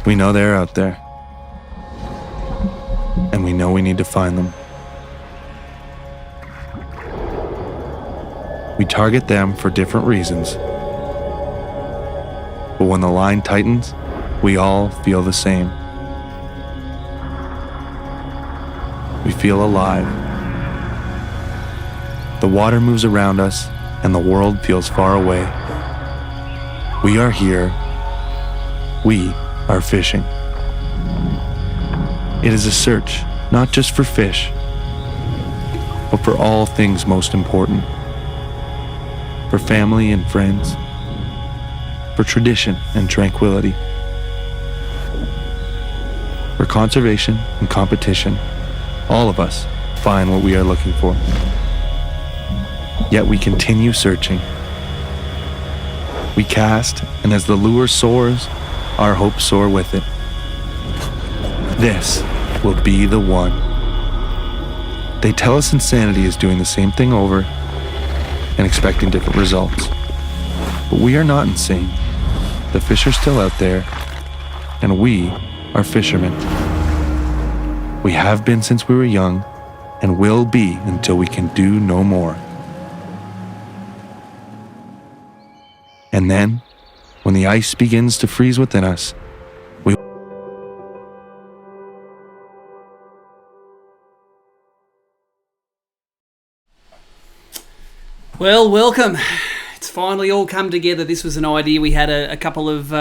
We know they're out there. And we know we need to find them. We target them for different reasons. But when the line tightens, we all feel the same. We feel alive. The water moves around us, and the world feels far away. We are here. We are fishing. It is a search, not just for fish, but for all things most important. For family and friends. For tradition and tranquility. For conservation and competition. All of us find what we are looking for. Yet we continue searching. We cast, and as the lure soars, our hopes soar with it. This will be the one. They tell us insanity is doing the same thing over and expecting different results. But we are not insane. The fish are still out there, and we are fishermen. We have been since we were young, and will be until we can do no more. And then, when the ice begins to freeze within us, Well, welcome. It's finally all come together. This was an idea we had a couple of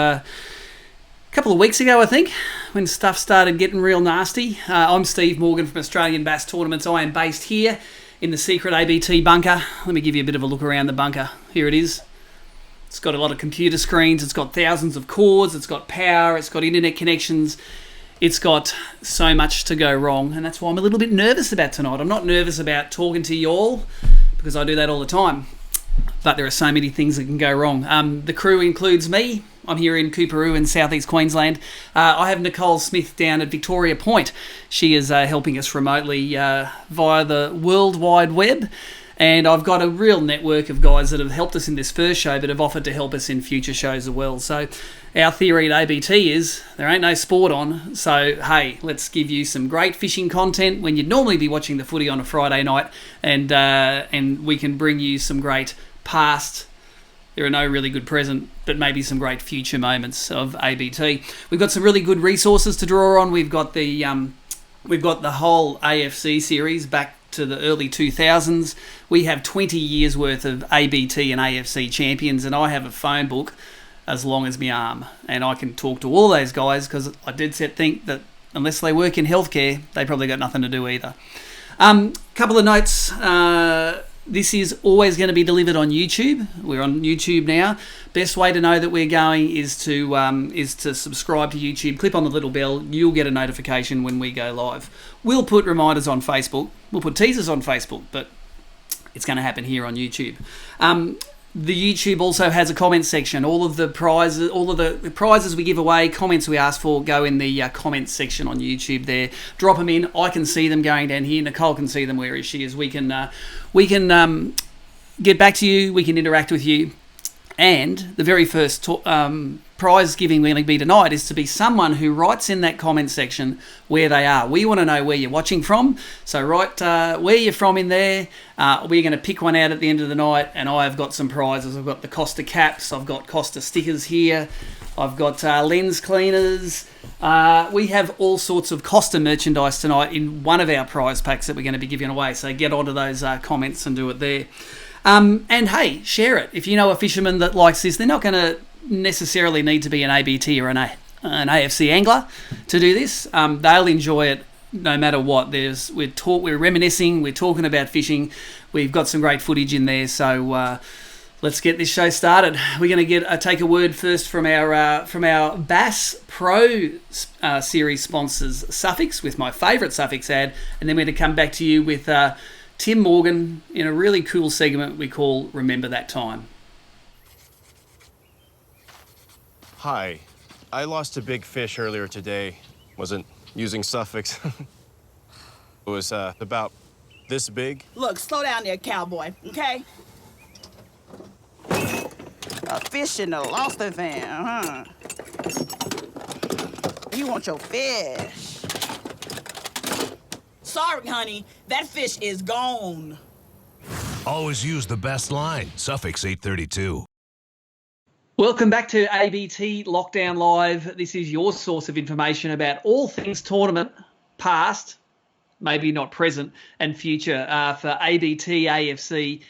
weeks ago, I think, when stuff started getting real nasty. I'm Steve Morgan from Australian Bass Tournaments. I am based here in the Secret ABT Bunker. Let me give you a bit of a look around the bunker. Here it is. It's got a lot of computer screens. It's got thousands of cords. It's got power. It's got internet connections. It's got so much to go wrong, and that's why I'm a little bit nervous about tonight. I'm not nervous about talking to you all, because I do that all the time. But there are so many things that can go wrong. The crew includes me. I'm here in Coorparoo in southeast Queensland. I have Nicole Smith down at Victoria Point. She is helping us remotely via the World Wide Web. And I've got a real network of guys that have helped us in this first show but have offered to help us in future shows as well. So our theory at ABT is there ain't no sport on. So, hey, let's give you some great fishing content when you'd normally be watching the footy on a Friday night. And we can bring you some great past. There are no really good present, but maybe some great future moments of ABT. We've got some really good resources to draw on. We've got the whole AFC series back to the early 2000s. We have 20 years worth of ABT and AFC champions, and I have a phone book as long as my arm, and I can talk to all those guys because I dead set think that unless they work in healthcare, they probably got nothing to do either. Couple of notes. This is always going to be delivered on YouTube. We're on YouTube now. Best way to know that we're going is to subscribe to YouTube. Click on the little bell. You'll get a notification when we go live. We'll put reminders on Facebook. We'll put teasers on Facebook, but it's going to happen here on YouTube. The YouTube also has a comment section. All of the prizes we give away, comments we ask for, go in the comments section on YouTube there. Drop them in. I can see them going down here. Nicole can see them where she is. We can get back to you. We can interact with you. And the very first prize giving we're going to be tonight is to be someone who writes in that comment section where they are. We want to know where you're watching from. So write where you're from in there. We're going to pick one out at the end of the night, and I have got some prizes. I've got the Costa caps. I've got Costa stickers here. I've got lens cleaners. We have all sorts of Costa merchandise tonight in one of our prize packs that we're going to be giving away. So get onto those comments and do it there. And hey, share it. If you know a fisherman that likes this, they're not going to necessarily need to be an ABT or an AFC angler to do this. They'll enjoy it no matter what. We're reminiscing, we're talking about fishing. We've got some great footage in there, so let's get this show started. We're going to take a word first from our Bass Pro series sponsors, Suffix, with my favourite Suffix ad, and then we're going to come back to you with Tim Morgan in a really cool segment we call Remember That Time. Hi, I lost a big fish earlier today. Wasn't using Suffix. It was about this big. Look, slow down there, cowboy, okay? A fish in the lost van, huh? You want your fish. Sorry, honey. That fish is gone. Always use the best line, Suffix 832. Welcome back to ABT Lockdown Live. This is your source of information about all things tournament, past, maybe not present, and future for ABT, AFC,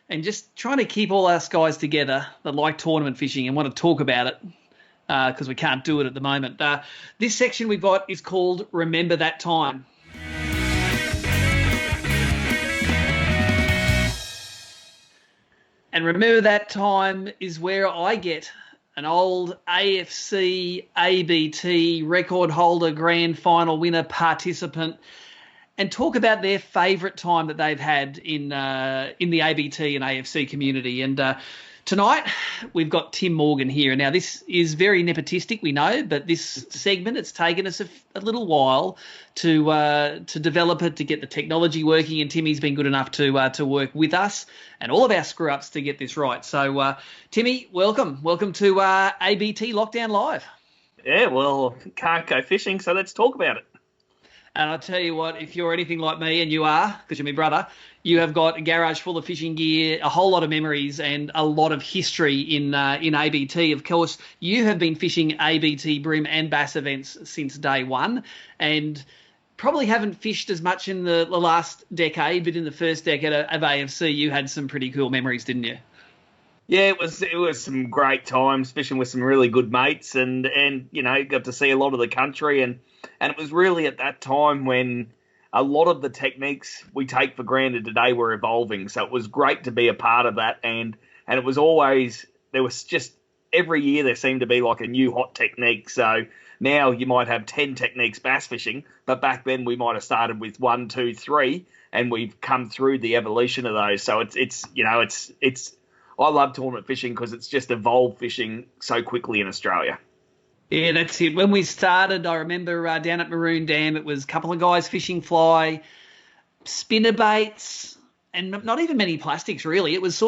and just trying to keep all us guys together that like tournament fishing and want to talk about it because we can't do it at the moment. This section we've got is called Remember That Time. And Remember That Time is where I get an old AFC, ABT record holder, grand final winner, participant, and talk about their favourite time that they've had in the ABT and AFC community. And tonight we've got Tim Morgan here. Now this is very nepotistic, we know, but this segment, it's taken us a little while to develop it, to get the technology working, and Timmy's been good enough to work with us and all of our screw-ups to get this right. So Timmy, welcome to ABT Lockdown Live. Yeah, well, can't go fishing, so let's talk about it. And I'll tell you what, if you're anything like me, and you are, because you're my brother, you have got a garage full of fishing gear, a whole lot of memories, and a lot of history in ABT. Of course, you have been fishing ABT brim and bass events since day one, and probably haven't fished as much in the last decade, but in the first decade of AFC, you had some pretty cool memories, didn't you? Yeah, it was some great times fishing with some really good mates, and you know, got to see a lot of the country, and it was really at that time when a lot of the techniques we take for granted today were evolving. So it was great to be a part of that, and it was always, there was just every year there seemed to be like a new hot technique. So now you might have 10 techniques bass fishing, but back then we might have started with 1, 2, 3, and we've come through the evolution of those. So it's I love tournament fishing because it's just evolved fishing so quickly in Australia. Yeah, that's it. When we started, I remember down at Maroon Dam, it was a couple of guys fishing fly, spinner baits, and not even many plastics, really. It was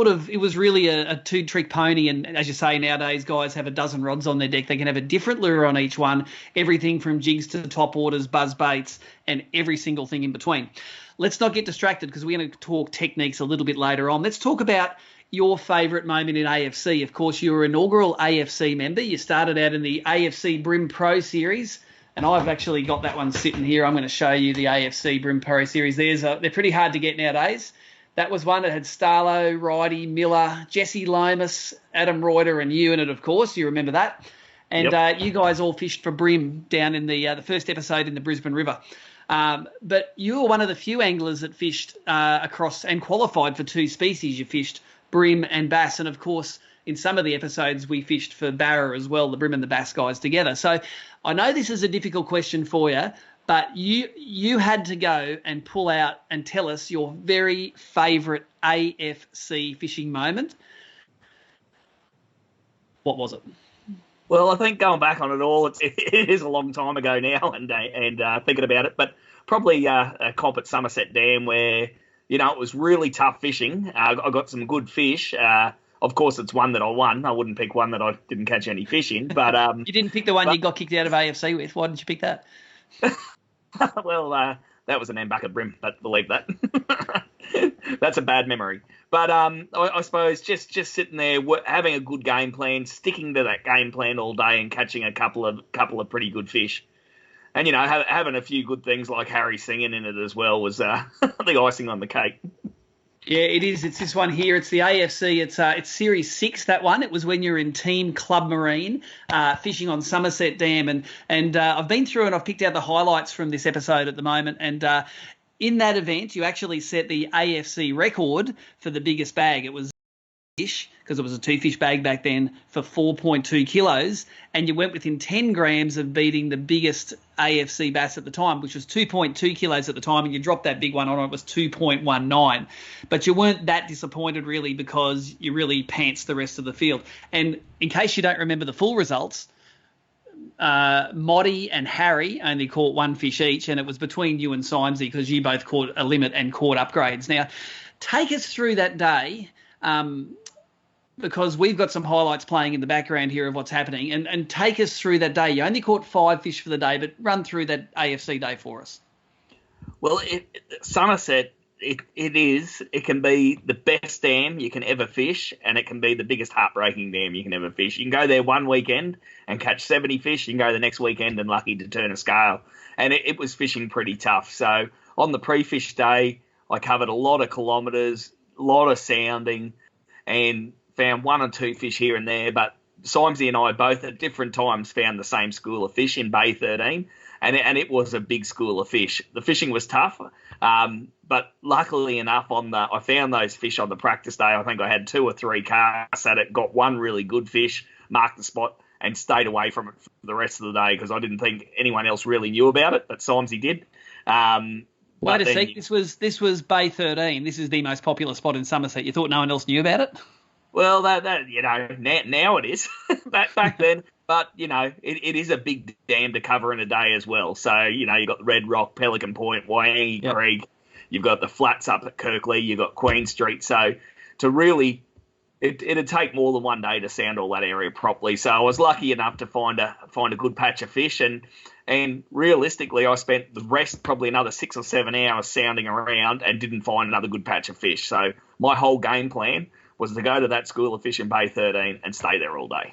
really a two-trick pony. And as you say, nowadays, guys have a dozen rods on their deck. They can have a different lure on each one, everything from jigs to top waters, buzz baits, and every single thing in between. Let's not get distracted because we're going to talk techniques a little bit later on. Let's talk about your favourite moment in AFC. Of course, you were an inaugural AFC member. You started out in the AFC Brim Pro Series, and I've actually got that one sitting here. I'm going to show you the AFC Brim Pro Series. They're pretty hard to get nowadays. That was one that had Starlow, Ridey, Miller, Jesse Lomas, Adam Reuter, and you in it, of course. You remember that. And Yep. You guys all fished for Brim down in the first episode in the Brisbane River. But you were one of the few anglers that fished across and qualified for two species. You fished brim and bass, and of course in some of the episodes we fished for barra as well, the brim and the bass guys together. So I know this is a difficult question for you, but you had to go and pull out and tell us your very favourite AFC fishing moment. What was it? Well, I think going back on it all, it is a long time ago now, and thinking about it, but probably a comp at Somerset Dam where, you know, it was really tough fishing. I got some good fish. Of course, it's one that I won. I wouldn't pick one that I didn't catch any fish in. But you didn't pick the one you got kicked out of AFC with. Why didn't you pick that? Well, that was an end-bucket brim, but believe that. That's a bad memory. But I suppose just sitting there, having a good game plan, sticking to that game plan all day and catching a couple of pretty good fish. And, you know, having a few good things like Harry singing in it as well was the icing on the cake. Yeah, it is. It's this one here. It's the AFC. It's Series 6, that one. It was when you're in Team Club Marine fishing on Somerset Dam. And I've been through and I've picked out the highlights from this episode at the moment. And in that event, you actually set the AFC record for the biggest bag. It was fish, because it was a 2-fish bag back then, for 4.2 kilos, and you went within 10 grams of beating the biggest AFC bass at the time, which was 2.2 kilos at the time, and you dropped that big one on it. It was 2.19. But you weren't that disappointed, really, because you really pantsed the rest of the field. And in case you don't remember the full results, Moddy and Harry only caught one fish each, and it was between you and Simesy because you both caught a limit and caught upgrades. Now, take us through that day. because we've got some highlights playing in the background here of what's happening, and take us through that day. You only caught 5 fish for the day, but run through that AFC day for us. Well, Somerset, it can be the best dam you can ever fish, and it can be the biggest heartbreaking dam you can ever fish. You can go there one weekend and catch 70 fish. You can go the next weekend and lucky to turn a scale. And it was fishing pretty tough. So on the pre-fish day, I covered a lot of kilometres, a lot of sounding, and found 1 or 2 fish here and there. But Simesy and I both at different times found the same school of fish in Bay 13. And it was a big school of fish. The fishing was tough, but luckily enough, I found those fish on the practice day. I think I had 2 or 3 casts at it, got one really good fish, marked the spot, and stayed away from it for the rest of the day because I didn't think anyone else really knew about it, but Simesy did. Wait a sec, this was Bay 13. This is the most popular spot in Somerset. You thought no one else knew about it? Well, that now it is. back then. But, it is a big dam to cover in a day as well. So, you've got Red Rock, Pelican Point, Wyangi Creek. You've got the flats up at Kirkley. You've got Queen Street. So, to really, it'd take more than one day to sound all that area properly. So, I was lucky enough to find a good patch of fish. And realistically, I spent the rest, probably another 6 or 7 hours sounding around and didn't find another good patch of fish. So, my whole game plan was to go to that school of fish in Bay 13 and stay there all day.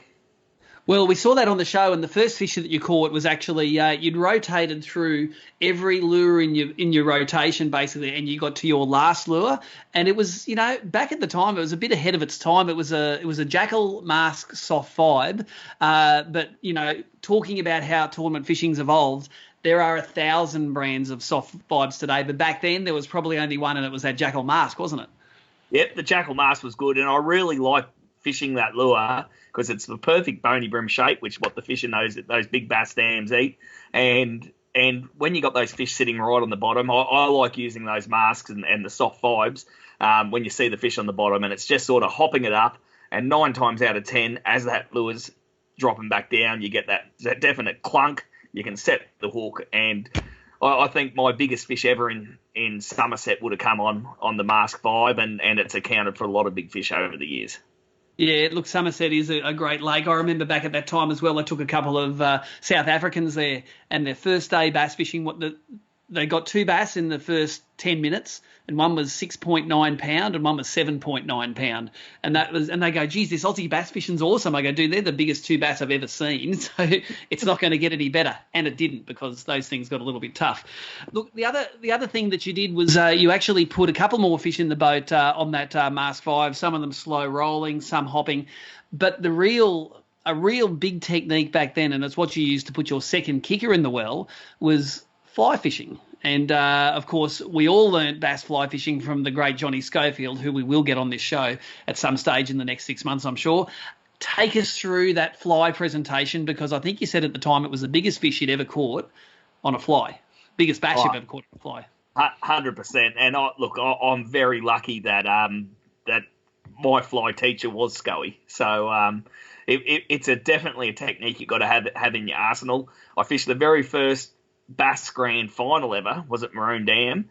Well, we saw that on the show, and the first fish that you caught was actually you'd rotated through every lure in your rotation, basically, and you got to your last lure. And it was, back at the time, it was a bit ahead of its time. It was a Jackal Mask soft vibe, but talking about how tournament fishing's evolved, there are 1,000 brands of soft vibes today, but back then there was probably only one, and it was that Jackal Mask, wasn't it? Yep, the Jackal Mask was good, and I really like fishing that lure because it's the perfect bony brim shape, which is what the fish in those big bass dams eat. And when you got those fish sitting right on the bottom, I like using those masks and the soft vibes when you see the fish on the bottom, and it's just sort of hopping it up. And 9 times out of 10, as that lure's dropping back down, you get that definite clunk. You can set the hook, and I think my biggest fish ever in Somerset would have come on the mask vibe, and it's accounted for a lot of big fish over the years. Yeah, look, Somerset is a great lake. I remember back at that time as well, I took a couple of South Africans there, and their first day bass fishing, they got 2 bass in the first 10 minutes, and one was 6.9 pound and one was 7.9 pound. And they go, geez, this Aussie bass fishing's awesome. I go, dude, they're the biggest 2 bass I've ever seen. So it's not going to get any better. And it didn't, because those things got a little bit tough. Look, the other thing that you did was you actually put a couple more fish in the boat on that Mask 5, some of them slow rolling, some hopping. But a real big technique back then, and it's what you used to put your second kicker in the well, was fly fishing. And, of course, we all learnt bass fly fishing from the great Johnny Schofield, who we will get on this show at some stage in the next 6 months, I'm sure. Take us through that fly presentation, because I think you said at the time it was the biggest fish you'd ever caught on a fly, biggest bass you've ever caught on a fly. 100%. And, I'm very lucky that that my fly teacher was Scoey. So it's definitely a technique you've got to have in your arsenal. I fished the very first Bass Grand Final ever was at Maroon Dam.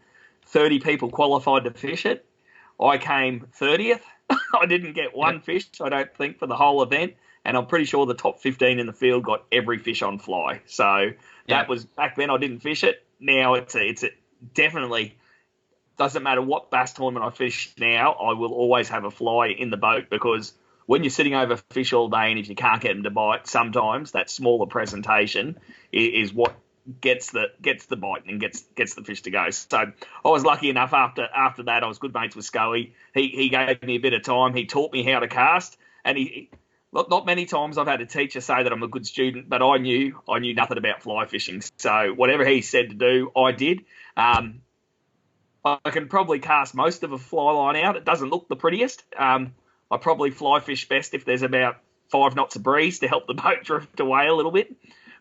30 people qualified to fish it. I came 30th. I didn't get one fish, I don't think, for the whole event, and I'm pretty sure the top 15 in the field got every fish on fly. So that was back then. I didn't fish it. Now it's definitely doesn't matter what bass tournament I fish now. I will always have a fly in the boat, because when you're sitting over fish all day and if you can't get them to bite, sometimes that smaller presentation is what gets the bite and gets the fish to go. So I was lucky enough after that. I was good mates with Scoey. He gave me a bit of time. He taught me how to cast, and he not many times I've had a teacher say that I'm a good student, but I knew nothing about fly fishing. So whatever he said to do, I did. I can probably cast most of a fly line out. It doesn't look the prettiest. I probably fly fish best if there's about 5 knots of breeze to help the boat drift away a little bit.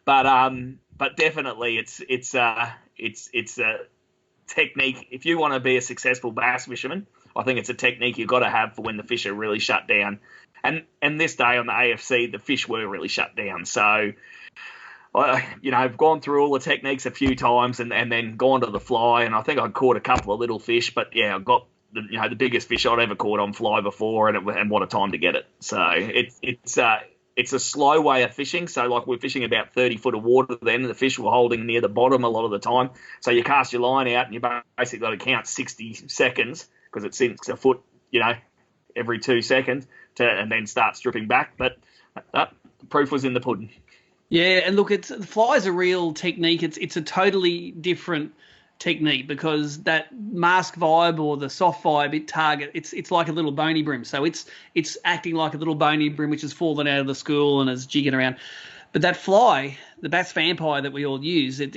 But definitely it's a technique. If you want to be a successful bass fisherman, I think it's a technique you've got to have for when the fish are really shut down. And this day on the AFC, the fish were really shut down. So, I've gone through all the techniques a few times and then gone to the fly, and I think I caught a couple of little fish. But, yeah, I got the biggest fish I'd ever caught on fly before, and what a time to get it. So it's a slow way of fishing. So like we're fishing about 30 foot of water, then the fish were holding near the bottom a lot of the time. So you cast your line out and you basically got to count 60 seconds because it sinks a foot, every 2 seconds and then start stripping back. But the proof was in the pudding. Yeah, and look, the fly is a real technique. It's a totally different technique because that mask vibe or the soft vibe target, it's like a little bony brim. So it's acting like a little bony brim which has fallen out of the school and is jigging around. But that fly, the bass vampire that we all use, it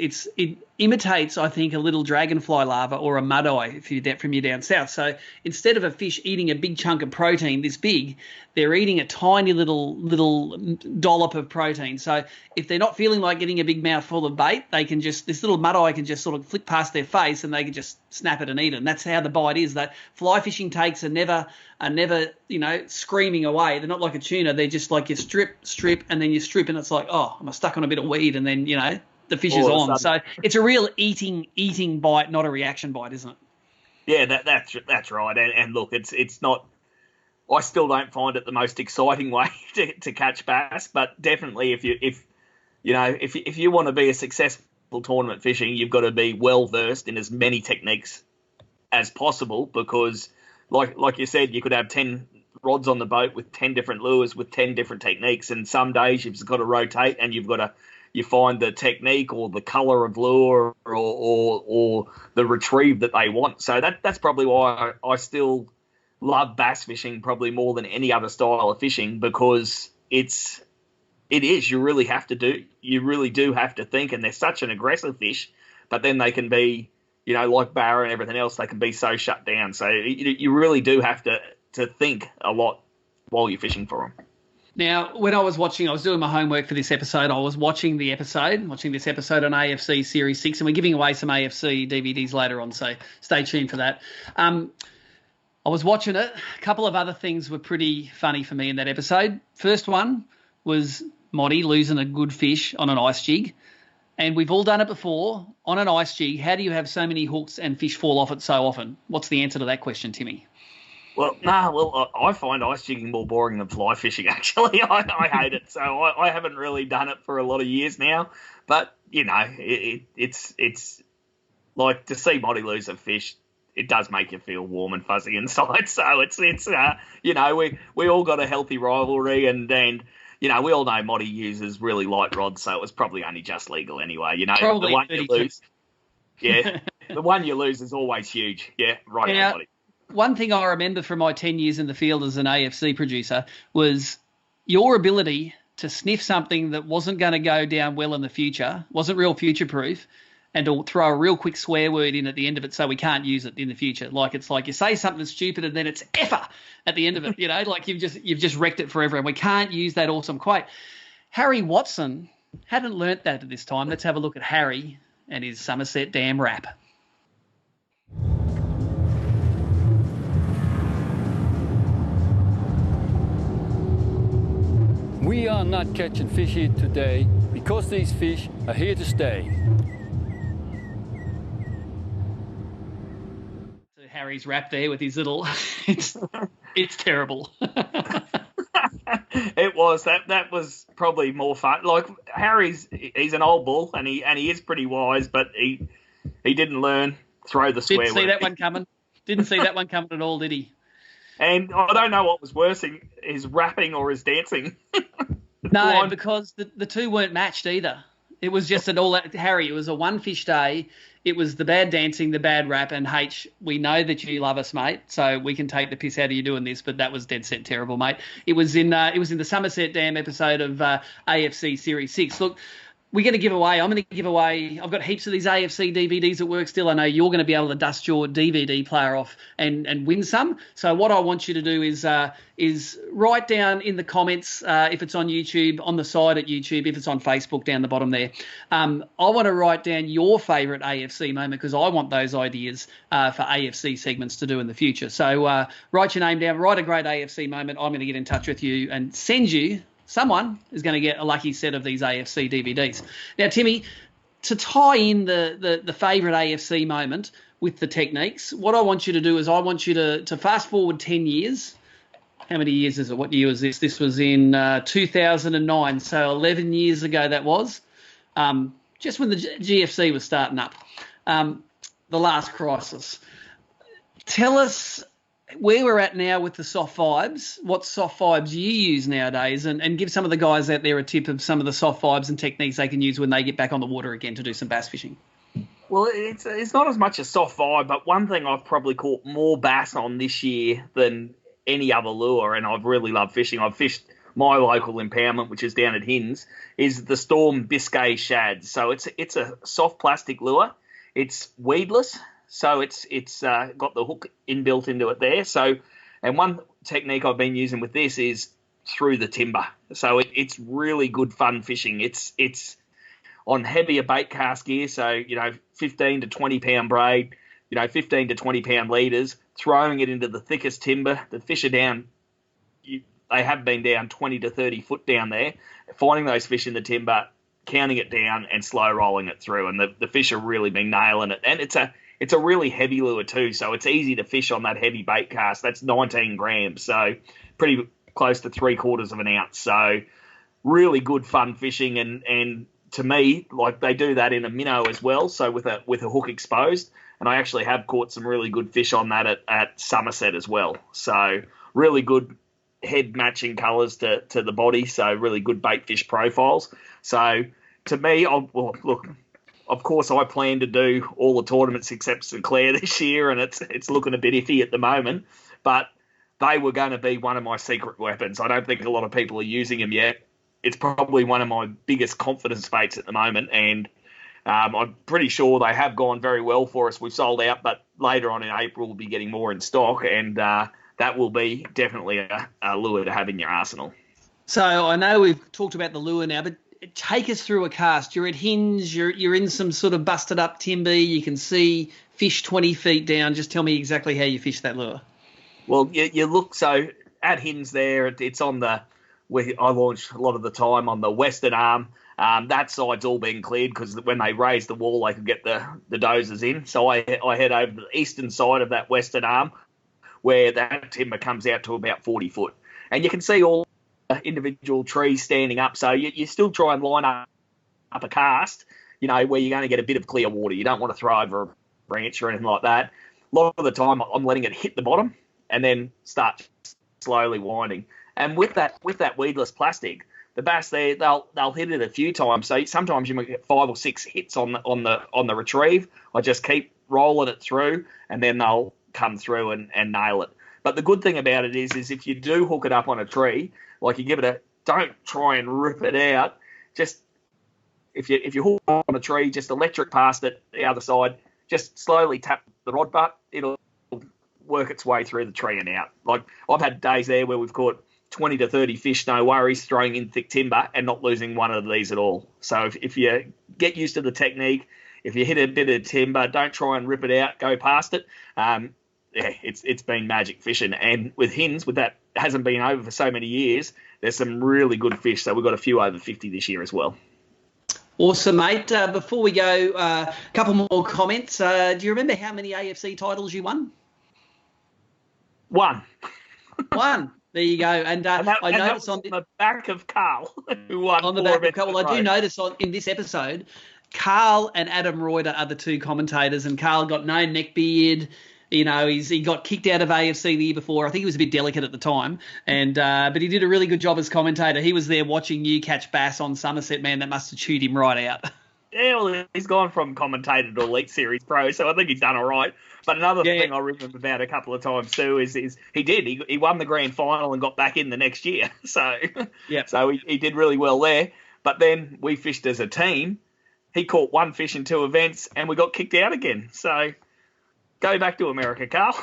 imitates, I think, a little dragonfly larva or a mud eye from you down south. So instead of a fish eating a big chunk of protein this big, they're eating a tiny little dollop of protein. So if they're not feeling like getting a big mouthful of bait, this little mud eye can just sort of flick past their face and they can just snap it and eat it. And that's how the bite is. That fly fishing takes are never screaming away. They're not like a tuna. They're just like you strip, and then you strip, and it's like, oh, I'm stuck on a bit of weed, and then the fish is on. So it's a real eating bite, not a reaction bite, isn't it? Yeah, that's right. And look, it's not. I still don't find it the most exciting way to catch bass, but definitely if you want to be a successful tournament fishing, you've got to be well versed in as many techniques as possible because, like you said, you could have 10 rods on the boat with 10 different lures with 10 different techniques, and some days you've just got to rotate and you find the technique or the colour of lure or the retrieve that they want. So that's probably why I still love bass fishing probably more than any other style of fishing because you really do have to think, and they're such an aggressive fish, but then they can be, like barra and everything else, they can be so shut down. So you really do have to think a lot while you're fishing for them. Now, when I was doing my homework for this episode, I was watching this episode on AFC Series 6, and we're giving away some AFC DVDs later on, so stay tuned for that. I was watching it. A couple of other things were pretty funny for me in that episode. First one was Moddy losing a good fish on an ice jig. And we've all done it before. On an ice jig, how do you have so many hooks and fish fall off it so often? What's the answer to that question, Timmy? Well, I find ice jigging more boring than fly fishing, actually. I hate it. So I haven't really done it for a lot of years now. But, it's like to see Moddy lose a fish, it does make you feel warm and fuzzy inside. So it's we all got a healthy rivalry and we all know Moddy uses really light rods, so it was probably only just legal anyway. Probably the one you lose. Yeah, the one you lose is always huge. Yeah, right on, Moddy. One thing I remember from my 10 years in the field as an AFC producer was your ability to sniff something that wasn't going to go down well in the future, wasn't real future-proof, and to throw a real quick swear word in at the end of it so we can't use it in the future. It's like you say something stupid and then it's effer at the end of it, like you've just wrecked it for everyone. We can't use that awesome quote. Harry Watson hadn't learnt that at this time. Let's have a look at Harry and his Somerset Dam rap. We are not catching fish here today because these fish are here to stay. Harry's rap there with his little it's terrible. It was that was probably more fun. Like he's an old bull and he is pretty wise, but he didn't learn throw the swear word. Didn't see that one coming. Didn't see that one coming at all, did he? And I don't know what was worse, his rapping or his dancing. No, because the two weren't matched either. It was just Harry, it was a one fish day. It was the bad dancing, the bad rap, and H, we know that you love us, mate, so we can take the piss out of you doing this, but that was dead set terrible, mate. It was in the Somerset Dam episode of AFC Series 6. Look, we're going to give away. I'm going to give away. I've got heaps of these AFC DVDs at work still. I know you're going to be able to dust your DVD player off and win some. So what I want you to do is write down in the comments if it's on YouTube, on the side at YouTube, if it's on Facebook down the bottom there. I want to write down your favourite AFC moment because I want those ideas for AFC segments to do in the future. So write your name down, write a great AFC moment. I'm going to get in touch with you and send you. Someone is going to get a lucky set of these AFC DVDs. Now, Timmy, to tie in the favourite AFC moment with the techniques. What I want you to do is I want you to fast forward 10 years. How many years is it? What year was this? This was in 2009, so 11 years ago that was, just when the GFC was starting up, the last crisis. Tell us where we're at now with the soft vibes, what soft vibes you use nowadays, and give some of the guys out there a tip of some of the soft vibes and techniques they can use when they get back on the water again to do some bass fishing. Well, it's not as much a soft vibe, but one thing I've probably caught more bass on this year than any other lure, and I've really loved fishing. I've fished my local impoundment, which is down at Hinns, is the Storm Biscay Shad. So it's a soft plastic lure. It's weedless, so it's got the hook inbuilt into it there. So, and one technique I've been using with this is through the timber. So it's really good fun fishing. It's on heavier bait cast gear, so 15 to 20 pound braid, 15 to 20 pound leaders, throwing it into the thickest timber. The fish are down, they have been down 20 to 30 foot down there, finding those fish in the timber, counting it down and slow rolling it through. And the fish have really been nailing it. And it's a really heavy lure too, so it's easy to fish on that heavy bait cast. That's 19 grams, so pretty close to 3/4 of an ounce. So really good fun fishing, and to me, like, they do that in a minnow as well, so with a hook exposed. And I actually have caught some really good fish on that at Somerset as well. So really good head matching colours to the body, so really good bait fish profiles. So to me, look, of course I plan to do all the tournaments except St Clair this year, and it's looking a bit iffy at the moment, but they were going to be one of my secret weapons. I don't think a lot of people are using them yet. It's probably one of my biggest confidence baits at the moment, and I'm pretty sure they have gone very well for us. We've sold out, but later on in April we'll be getting more in stock, and that will be definitely a lure to have in your arsenal. So I know we've talked about the lure now, but take us through a cast. You're at Hinns, you're in some sort of busted up timber, you can see fish 20 feet down. Just tell me exactly how you fish that lure. Well, you look, so at Hinns there, it's on I launch a lot of the time on the western arm. That side's all been cleared because when they raised the wall, they could get the dozers in. So I head over to the eastern side of that western arm, where that timber comes out to about 40 foot. And you can see all the individual trees standing up. So you still try and line up a cast, where you're going to get a bit of clear water. You don't want to throw over a branch or anything like that. A lot of the time, I'm letting it hit the bottom and then start slowly winding. And with that weedless plastic, the bass there, they'll hit it a few times. So sometimes you might get 5 or 6 hits on the retrieve. I just keep rolling it through, and then they'll come through and nail it. But the good thing about it is if you do hook it up on a tree, like you give it don't try and rip it out. Just if you hook it on a tree, just electric past it the other side. Just slowly tap the rod butt. It'll work its way through the tree and out. Like, I've had days there where we've caught 20 to 30 fish, no worries, throwing in thick timber and not losing one of these at all. So if you get used to the technique, if you hit a bit of timber, don't try and rip it out, go past it. It's been magic fishing. And with Hinns, with that hasn't been over for so many years, there's some really good fish. So we've got a few over 50 this year as well. Awesome, mate. Before we go, a couple more comments. Do you remember how many AFC titles you won? One. There you go. And I noticed on the back of Carl, who won. On the back of Carl. Well, I do notice in this episode, Carl and Adam Reuter are the two commentators, and Carl got no neck beard. He got kicked out of AFC the year before. I think he was a bit delicate at the time, but he did a really good job as commentator. He was there watching you catch bass on Somerset. Man, that must have chewed him right out. Yeah, well, he's gone from commentator to Elite Series Pro, so I think he's done all right. But another thing I remember about a couple of times too is he won the grand final and got back in the next year. So so he did really well there. But then we fished as a team. He caught one fish in 2 events, and we got kicked out again. So go back to America, Carl.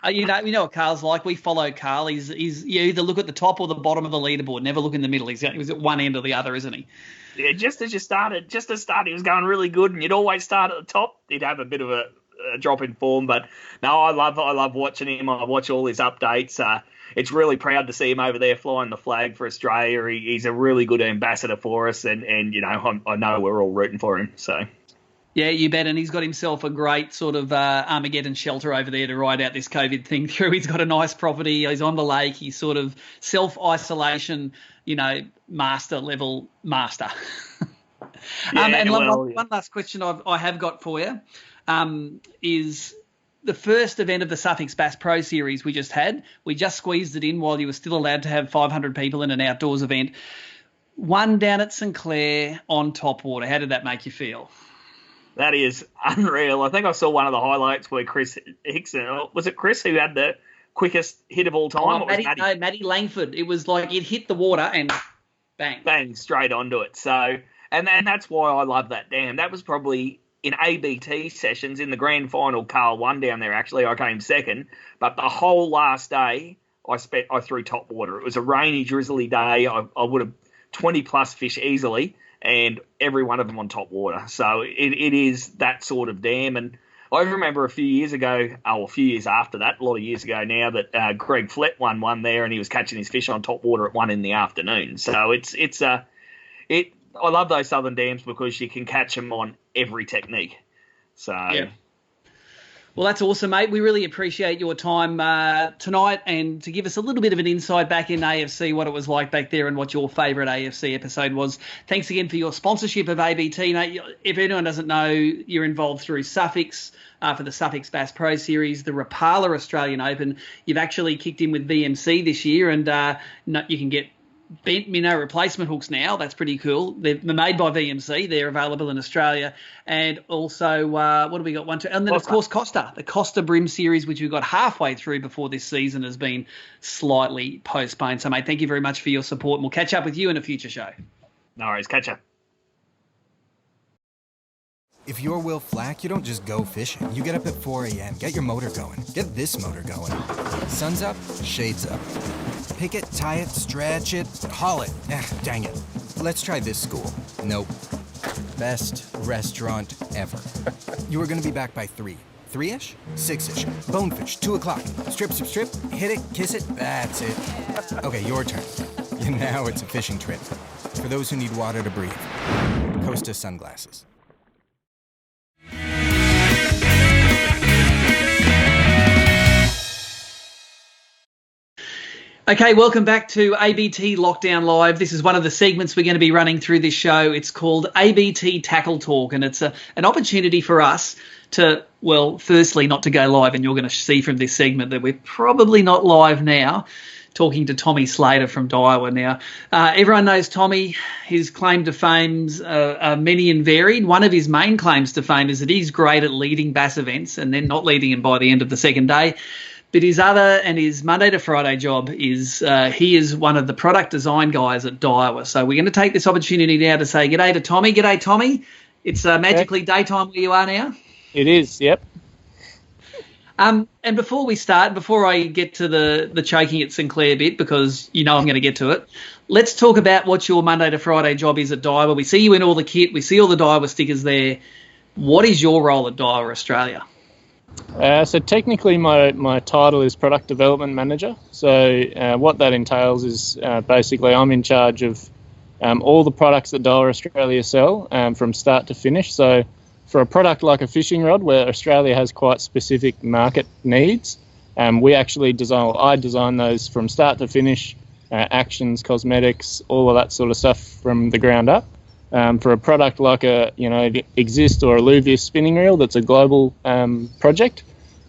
You know what Carl's like. We follow Carl. He's you either look at the top or the bottom of the leaderboard. Never look in the middle. He was at one end or the other, isn't he? Yeah, just to start, he was going really good, and you'd always start at the top. He'd have a bit of a drop in form, but no, I love watching him. I watch all his updates. It's really proud to see him over there flying the flag for Australia. He's a really good ambassador for us, and I know we're all rooting for him. So. Yeah, you bet. And he's got himself a great sort of Armageddon shelter over there to ride out this COVID thing through. He's got a nice property. He's on the lake. He's sort of self-isolation, master-level master. One last question I have got for you is the first event of the Suffix Bass Pro Series we just had. We just squeezed it in while you were still allowed to have 500 people in an outdoors event. One down at St Clair on top water. How did that make you feel? That is unreal. I think I saw one of the highlights where Chris Hickson, was it Chris who had the quickest hit of all time? Oh, Matty Langford. It was like it hit the water and bang. Bang, straight onto it. So, and that's why I love that dam. That was probably in ABT sessions in the grand final. Carl won down there, actually. I came second. But the whole last day, I threw top water. It was a rainy, drizzly day. I would have 20-plus fish easily, and every one of them on top water. So it is that sort of dam. And I remember a few years after that, a lot of years ago now, that Greg Flett won one there, and he was catching his fish on top water at 1 in the afternoon. So I love those southern dams because you can catch them on every technique. So. Yeah. Well, that's awesome, mate. We really appreciate your time tonight and to give us a little bit of an insight back in AFC, what it was like back there and what your favourite AFC episode was. Thanks again for your sponsorship of ABT. Mate, if anyone doesn't know, you're involved through Suffix for the Suffix Bass Pro Series, the Rapala Australian Open. You've actually kicked in with VMC this year, and you can get bent minnow replacement hooks now. That's pretty cool. They're made by VMC. They're available in Australia. And also, what have we got? And then, of course, Costa. The Costa Brim Series, which we got halfway through before this season, has been slightly postponed. So, mate, thank you very much for your support. And we'll catch up with you in a future show. No worries. Catch up. If you're Will Flack, you don't just go fishing. You get up at 4 a.m., get your motor going. Get this motor going. Sun's up, shades up. Pick it, tie it, stretch it, haul it. Dang it. Let's try this school. Nope. Best restaurant ever. You were gonna be back by 3. 3-ish? 6-ish. Bonefish, 2 o'clock. Strip, hit it, kiss it, that's it. Okay, your turn. And now it's a fishing trip. For those who need water to breathe. Costa sunglasses. Okay, welcome back to ABT Lockdown Live. This is one of the segments we're going to be running through this show. It's called ABT Tackle Talk, and it's an opportunity for us to, well, firstly, not to go live, and you're going to see from this segment that we're probably not live now, talking to Tommy Slater from Daiwa now. Everyone knows Tommy. His claim to fame's are many and varied. One of his main claims to fame is that he's great at leading bass events and then not leading them by the end of the second day. But his Monday to Friday job is he is one of the product design guys at Daiwa. So we're going to take this opportunity now to say g'day to Tommy. G'day, Tommy. It's magically daytime where you are now. It is, yep. And before we start, before I get to the choking at Sinclair bit, because I'm going to get to it, let's talk about what your Monday to Friday job is at Daiwa. We see you in all the kit. We see all the Daiwa stickers there. What is your role at Daiwa Australia? So technically my title is Product Development Manager. So what that entails is basically I'm in charge of all the products that Daiwa Australia sell from start to finish. So for a product like a fishing rod, where Australia has quite specific market needs, I design those from start to finish, actions, cosmetics, all of that sort of stuff from the ground up. For a product like Exist or Alluvius spinning reel, that's a global project.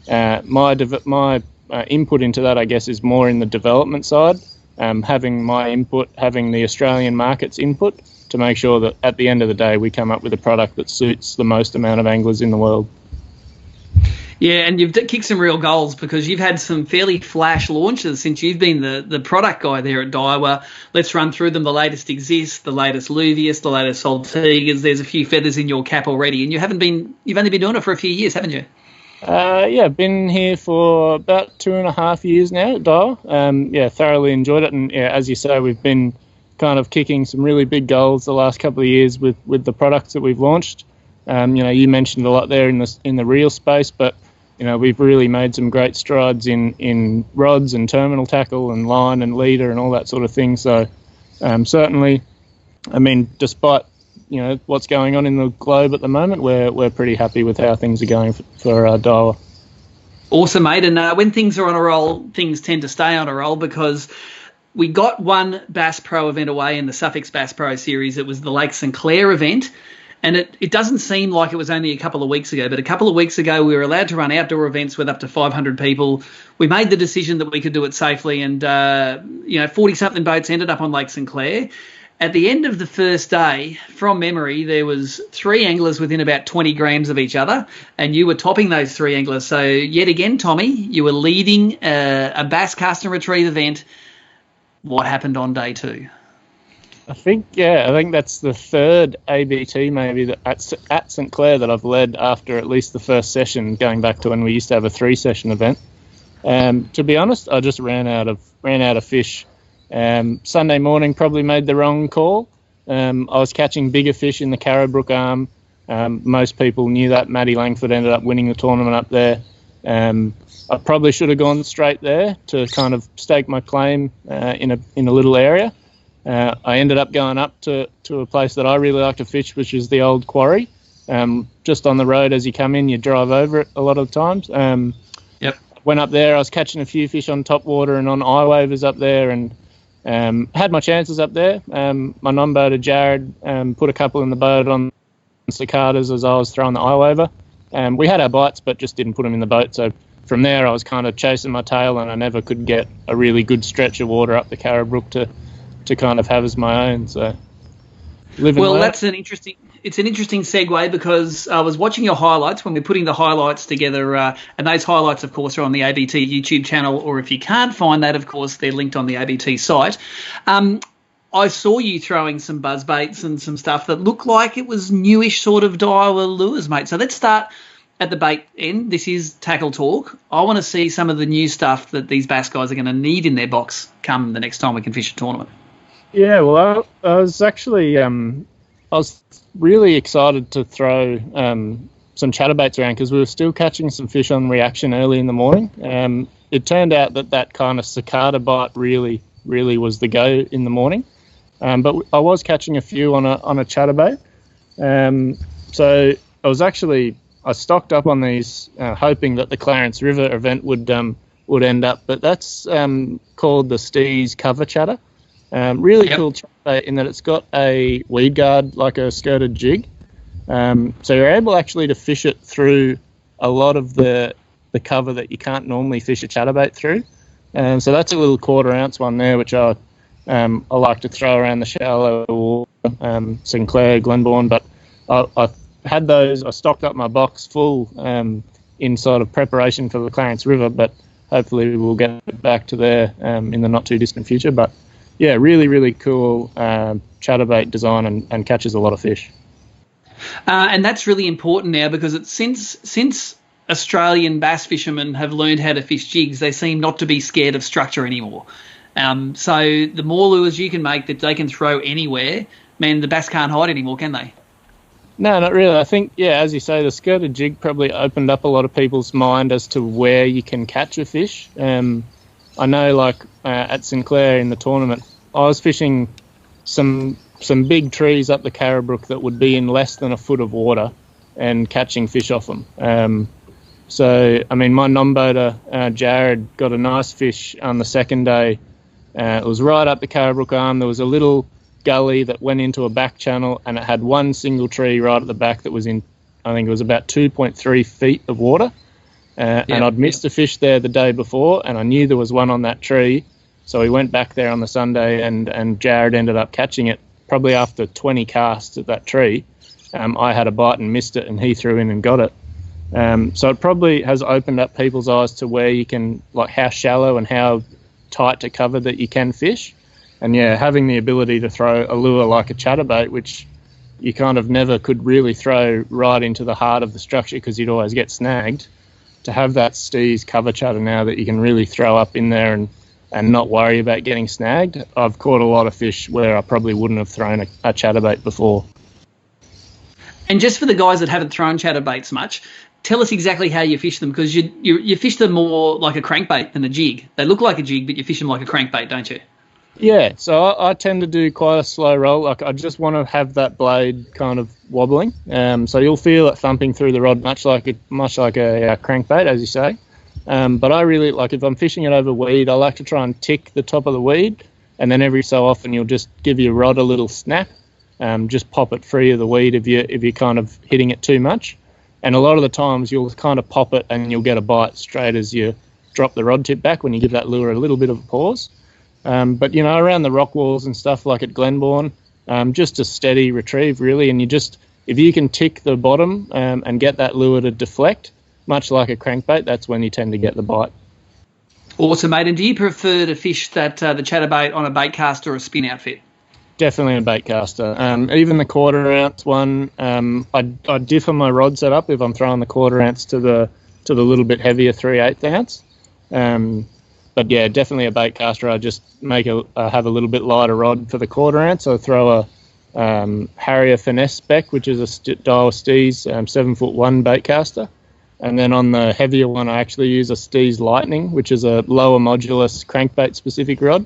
My input into that, I guess, is more in the development side, having my input, having the Australian market's input to make sure that at the end of the day we come up with a product that suits the most amount of anglers in the world. Yeah, and you've kicked some real goals because you've had some fairly flash launches since you've been the product guy there at Daiwa. Let's run through them. The latest Exist, the latest Alluvius, the latest Saltigas. There's a few feathers in your cap already, and you've only been doing it for a few years, haven't you? I've been here for about 2.5 years now at Daiwa. Thoroughly enjoyed it, and as you say, we've been kind of kicking some really big goals the last couple of years with the products that we've launched. You mentioned a lot there in the reel space, but we've really made some great strides in rods and terminal tackle and line and leader and all that sort of thing. So certainly, despite what's going on in the globe at the moment, we're pretty happy with how things are going for Daiwa. Awesome, mate. And when things are on a roll, things tend to stay on a roll, because we got one Bass Pro event away in the Suffolk Bass Pro series. It was the Lake St Clair event. And it doesn't seem like it was only a couple of weeks ago, but a couple of weeks ago we were allowed to run outdoor events with up to 500 people. We made the decision that we could do it safely, and 40-something boats ended up on Lake St Clair. At the end of the first day, from memory, there was 3 anglers within about 20 grams of each other, and you were topping those 3 anglers. So yet again, Tommy, you were leading a bass cast and retrieve event. What happened on day 2? I think that's the third ABT maybe at St Clair that I've led after at least the first session, going back to when we used to have a 3-session event. To be honest, I just ran out of fish. Sunday morning probably made the wrong call. I was catching bigger fish in the Carrabrook Arm. Most people knew that. Matty Langford ended up winning the tournament up there. I probably should have gone straight there to kind of stake my claim in a little area. I ended up going up to a place that I really like to fish, which is the old quarry. Just on the road as you come in, you drive over it a lot of times. Yep. Went up there. I was catching a few fish on top water and on eye wavers up there, and had my chances up there. My non-boater Jared put a couple in the boat on cicadas as I was throwing the eye waver. We had our bites, but just didn't put them in the boat. So from there, I was kind of chasing my tail, and I never could get a really good stretch of water up the Carrabrook to kind of have as my own. So that's an interesting segue, because I was watching your highlights when we're putting the highlights together, and those highlights, of course, are on the ABT YouTube channel, or if you can't find that, of course, they're linked on the ABT site. I saw you throwing some buzz baits and some stuff that looked like it was newish sort of Daiwa lures, mate. So let's start at the bait end. This is Tackle Talk. I want to see some of the new stuff that these bass guys are going to need in their box come the next time we can fish a tournament. Yeah, well, I was actually I was really excited to throw some chatterbaits around, because we were still catching some fish on reaction early in the morning. It turned out that kind of cicada bite really was the go in the morning. But I was catching a few on a chatterbait. So I stocked up on these, hoping that the Clarence River event would end up. But that's called the Ste's Cover Chatter. Really cool chatterbait in that it's got a weed guard, like a skirted jig. So you're able actually to fish it through a lot of the cover that you can't normally fish a chatterbait through. So that's a little 1/4 ounce one there, which I like to throw around the shallow water, Sinclair, Glenbourne. But I had those. I stocked up my box full in sort of preparation for the Clarence River, but hopefully we'll get back to there in the not too distant future. But yeah, really, really cool chatterbait design, and catches a lot of fish. And that's really important now, because it's since Australian bass fishermen have learned how to fish jigs, they seem not to be scared of structure anymore. So the more lures you can make that they can throw anywhere, man, the bass can't hide anymore, can they? No, not really. I think, as you say, the skirted jig probably opened up a lot of people's mind as to where you can catch a fish. I know, like at Sinclair in the tournament, I was fishing some big trees up the Carrabrook that would be in less than a foot of water and catching fish off them. So, I mean, my non-boater, Jared, got a nice fish on the second day. It was right up the Carrabrook Arm. There was a little gully that went into a back channel, and it had one single tree right at the back that was in, I think it was about 2.3 feet of water. And I'd missed a fish there the day before, and I knew there was one on that tree. So we went back there on the Sunday, and Jared ended up catching it probably after 20 casts at that tree. I had a bite and missed it, and he threw in and got it. So it probably has opened up people's eyes to where you can, like how shallow and how tight to cover that you can fish. And having the ability to throw a lure like a chatterbait, which you kind of never could really throw right into the heart of the structure because you'd always get snagged, to have that Ste's Cover Chatter now that you can really throw up in there and not worry about getting snagged. I've caught a lot of fish where I probably wouldn't have thrown a chatterbait before. And just for the guys that haven't thrown chatterbaits much, tell us exactly how you fish them, because you fish them more like a crankbait than a jig. They look like a jig, but you fish them like a crankbait, don't you? Yeah, so I tend to do quite a slow roll. Like I just want to have that blade kind of wobbling. So you'll feel it thumping through the rod, much like a crankbait, as you say. But I really like, if I'm fishing it over weed, I like to try and tick the top of the weed, and then every so often you'll just give your rod a little snap. Just pop it free of the weed if you're kind of hitting it too much. And a lot of the times you'll kind of pop it and you'll get a bite straight as you drop the rod tip back when you give that lure a little bit of a pause. But, you know, around the rock walls and stuff like at Glenbourne, just a steady retrieve, really. And if you can tick the bottom and get that lure to deflect, much like a crankbait, that's when you tend to get the bite. Awesome, mate. And do you prefer to fish the chatterbait on a bait caster or a spin outfit? Definitely a bait caster. Even the quarter ounce one, I differ my rod setup if I'm throwing the quarter ounce to the little bit heavier 3/8 ounce. But yeah, definitely a bait caster. I just have a little bit lighter rod for the quarter ounce. I throw a Harrier Finesse spec, which is a Daiwa Ste's 7'1" bait caster. And then on the heavier one, I actually use a Ste's Lightning, which is a lower modulus crankbait specific rod,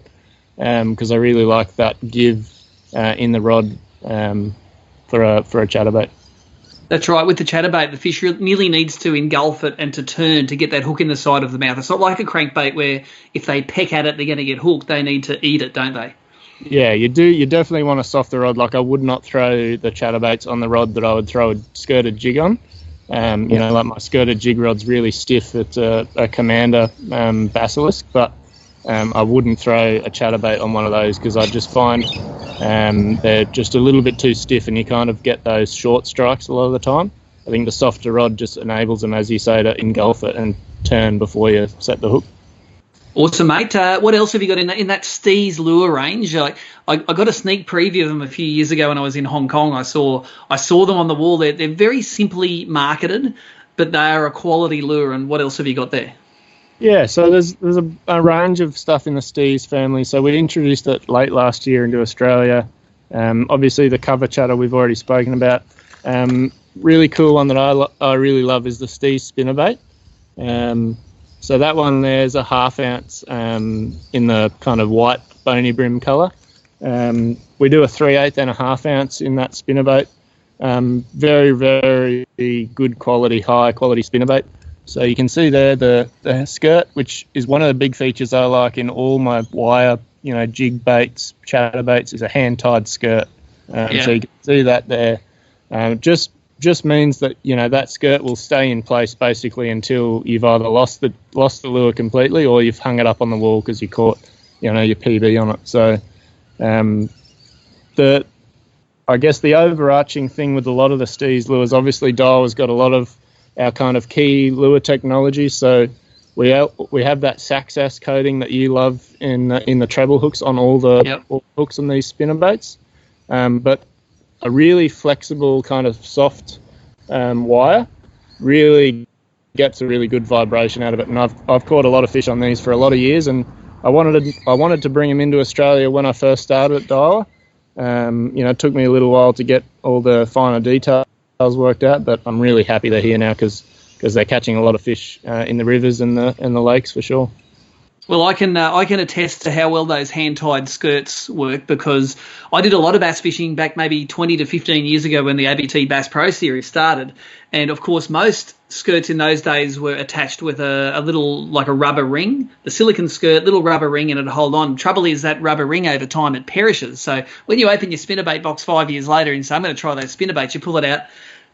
because I really like that give in the rod for a chatterbait. That's right. With the chatterbait, the fish nearly needs to engulf it and to turn to get that hook in the side of the mouth. It's not like a crankbait where if they peck at it, they're going to get hooked. They need to eat it, don't they? Yeah, you do. You definitely want a softer rod. Like I would not throw the chatterbaits on the rod that I would throw a skirted jig on. You know, like my skirted jig rod's really stiff. It's a Commander Basilisk, but I wouldn't throw a chatterbait on one of those because I just find they're just a little bit too stiff and you kind of get those short strikes a lot of the time. I think the softer rod just enables them, as you say, to engulf it and turn before you set the hook. Awesome, mate. What else have you got in that Ste's lure range? I got a sneak preview of them a few years ago when I was in Hong Kong. I saw them on the wall. They're very simply marketed, but they are a quality lure. And what else have you got there? Yeah, so there's a range of stuff in the Ste's family. So we introduced it late last year into Australia. Obviously, the cover chatter we've already spoken about. Really cool one that I really love is the Ste Spinner Bait. So that one there's a 1/2 ounce in the kind of white bony brim colour. We do a 3/8 and a 1/2 ounce in that spinnerbait. Very, very good quality, high quality spinnerbait. So you can see there the skirt, which is one of the big features I like in all my wire, jig baits, chatter baits, is a hand-tied skirt. So you can see that there. Just means that that skirt will stay in place basically until you've either lost the lure completely or you've hung it up on the wall because you caught your PB on it. So I guess the overarching thing with a lot of the Ste's lures, obviously Daiwa's got a lot of our kind of key lure technology. So we have that Saxas coating that you love in the treble hooks on all the hooks on these spinnerbaits, but a really flexible kind of soft wire really gets a really good vibration out of it. And I've caught a lot of fish on these for a lot of years, and I wanted to bring them into Australia when I first started at Daiwa. It took me a little while to get all the finer details worked out, but I'm really happy they're here now because they're catching a lot of fish in the rivers and the lakes for sure. Well, I can attest to how well those hand-tied skirts work because I did a lot of bass fishing back maybe 20 to 15 years ago when the ABT Bass Pro Series started. And, of course, most skirts in those days were attached with a little, like a rubber ring, the silicone skirt, little rubber ring, and it'd hold on. Trouble is that rubber ring over time, it perishes. So when you open your spinnerbait box 5 years later and say, I'm going to try those spinnerbaits, you pull it out,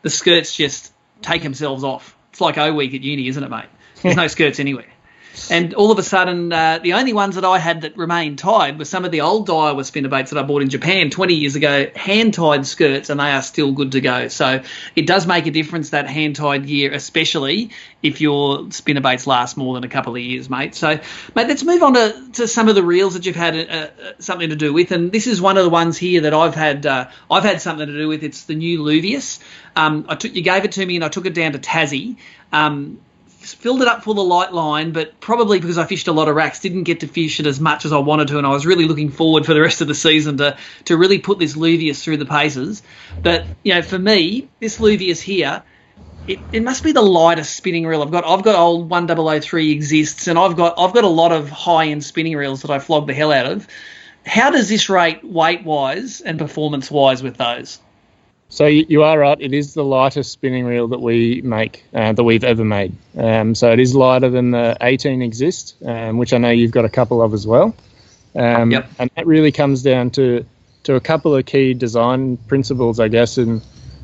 the skirts just take themselves off. It's like O week at uni, isn't it, mate? There's no skirts anywhere. And all of a sudden, the only ones that I had that remained tied were some of the old Daiwa spinnerbaits that I bought in Japan 20 years ago, hand-tied skirts, and they are still good to go. So it does make a difference, that hand-tied gear, especially if your spinnerbaits last more than a couple of years, mate. So, mate, let's move on to some of the reels that you've had something to do with. And this is one of the ones here that I've had something to do with. It's the new Luvius. You gave it to me and I took it down to Tassie. Filled it up full of light line, but probably because I fished a lot of racks, didn't get to fish it as much as I wanted to, and I was really looking forward for the rest of the season to really put this Luvius through the paces. But for me, this Luvius here, it must be the lightest spinning reel I've got. I've got old 1003 Exists, and I've got a lot of high end spinning reels that I flog the hell out of. How does this rate weight-wise and performance-wise with those? So you are right. It is the lightest spinning reel that we make, that we've ever made. So it is lighter than the 18 Exist, which I know you've got a couple of as well. Yep. And that really comes down to a couple of key design principles, I guess. And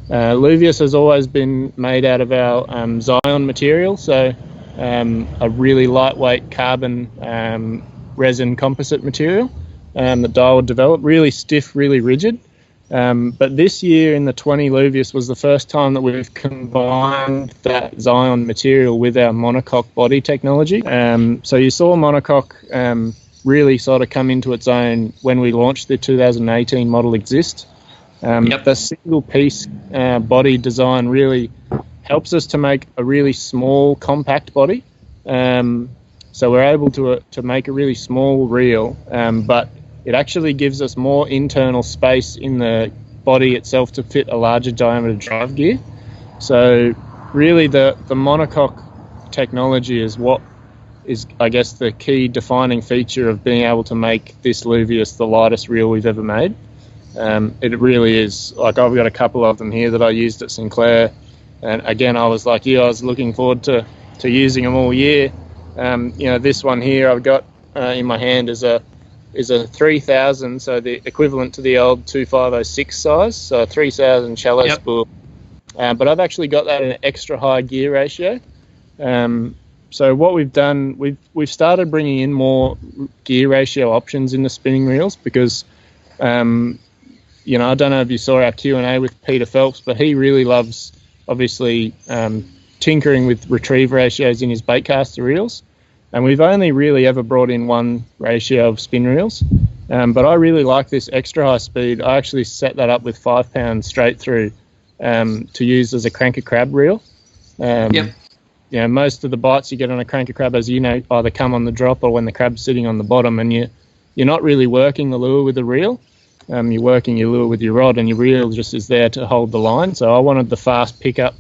Luvius has always been made out of our Zion material, so a really lightweight carbon resin composite material that Daiwa developed, really stiff, really rigid. But this year in the 20 Luvius was the first time that we've combined that Zion material with our monocoque body technology. So you saw monocoque really sort of come into its own when we launched the 2018 model Exist. The single piece body design really helps us to make a really small, compact body. So we're able to make a really small reel, but it actually gives us more internal space in the body itself to fit a larger diameter drive gear. So really the monocoque technology is what is, I guess, the key defining feature of being able to make this Luvius the lightest reel we've ever made. It really is. Like, I've got a couple of them here that I used at Sinclair, and again, I was like you, I was looking forward to using them all year. This one here I've got in my hand is a 3000, so the equivalent to the old 2506 size, so a 3000 shallow spool. But I've actually got that in an extra high gear ratio. So what we've done, we've started bringing in more gear ratio options in the spinning reels because, I don't know if you saw our Q&A with Peter Phelps, but he really loves, obviously, tinkering with retrieve ratios in his baitcaster reels. And we've only really ever brought in one ratio of spin reels. But I really like this extra high speed. I actually set that up with 5 pounds straight through to use as a cranker crab reel. Most of the bites you get on a cranker crab, as you know, either come on the drop or when the crab's sitting on the bottom, and you're not really working the lure with the reel. You're working your lure with your rod, and your reel just is there to hold the line. So I wanted the fast pickup,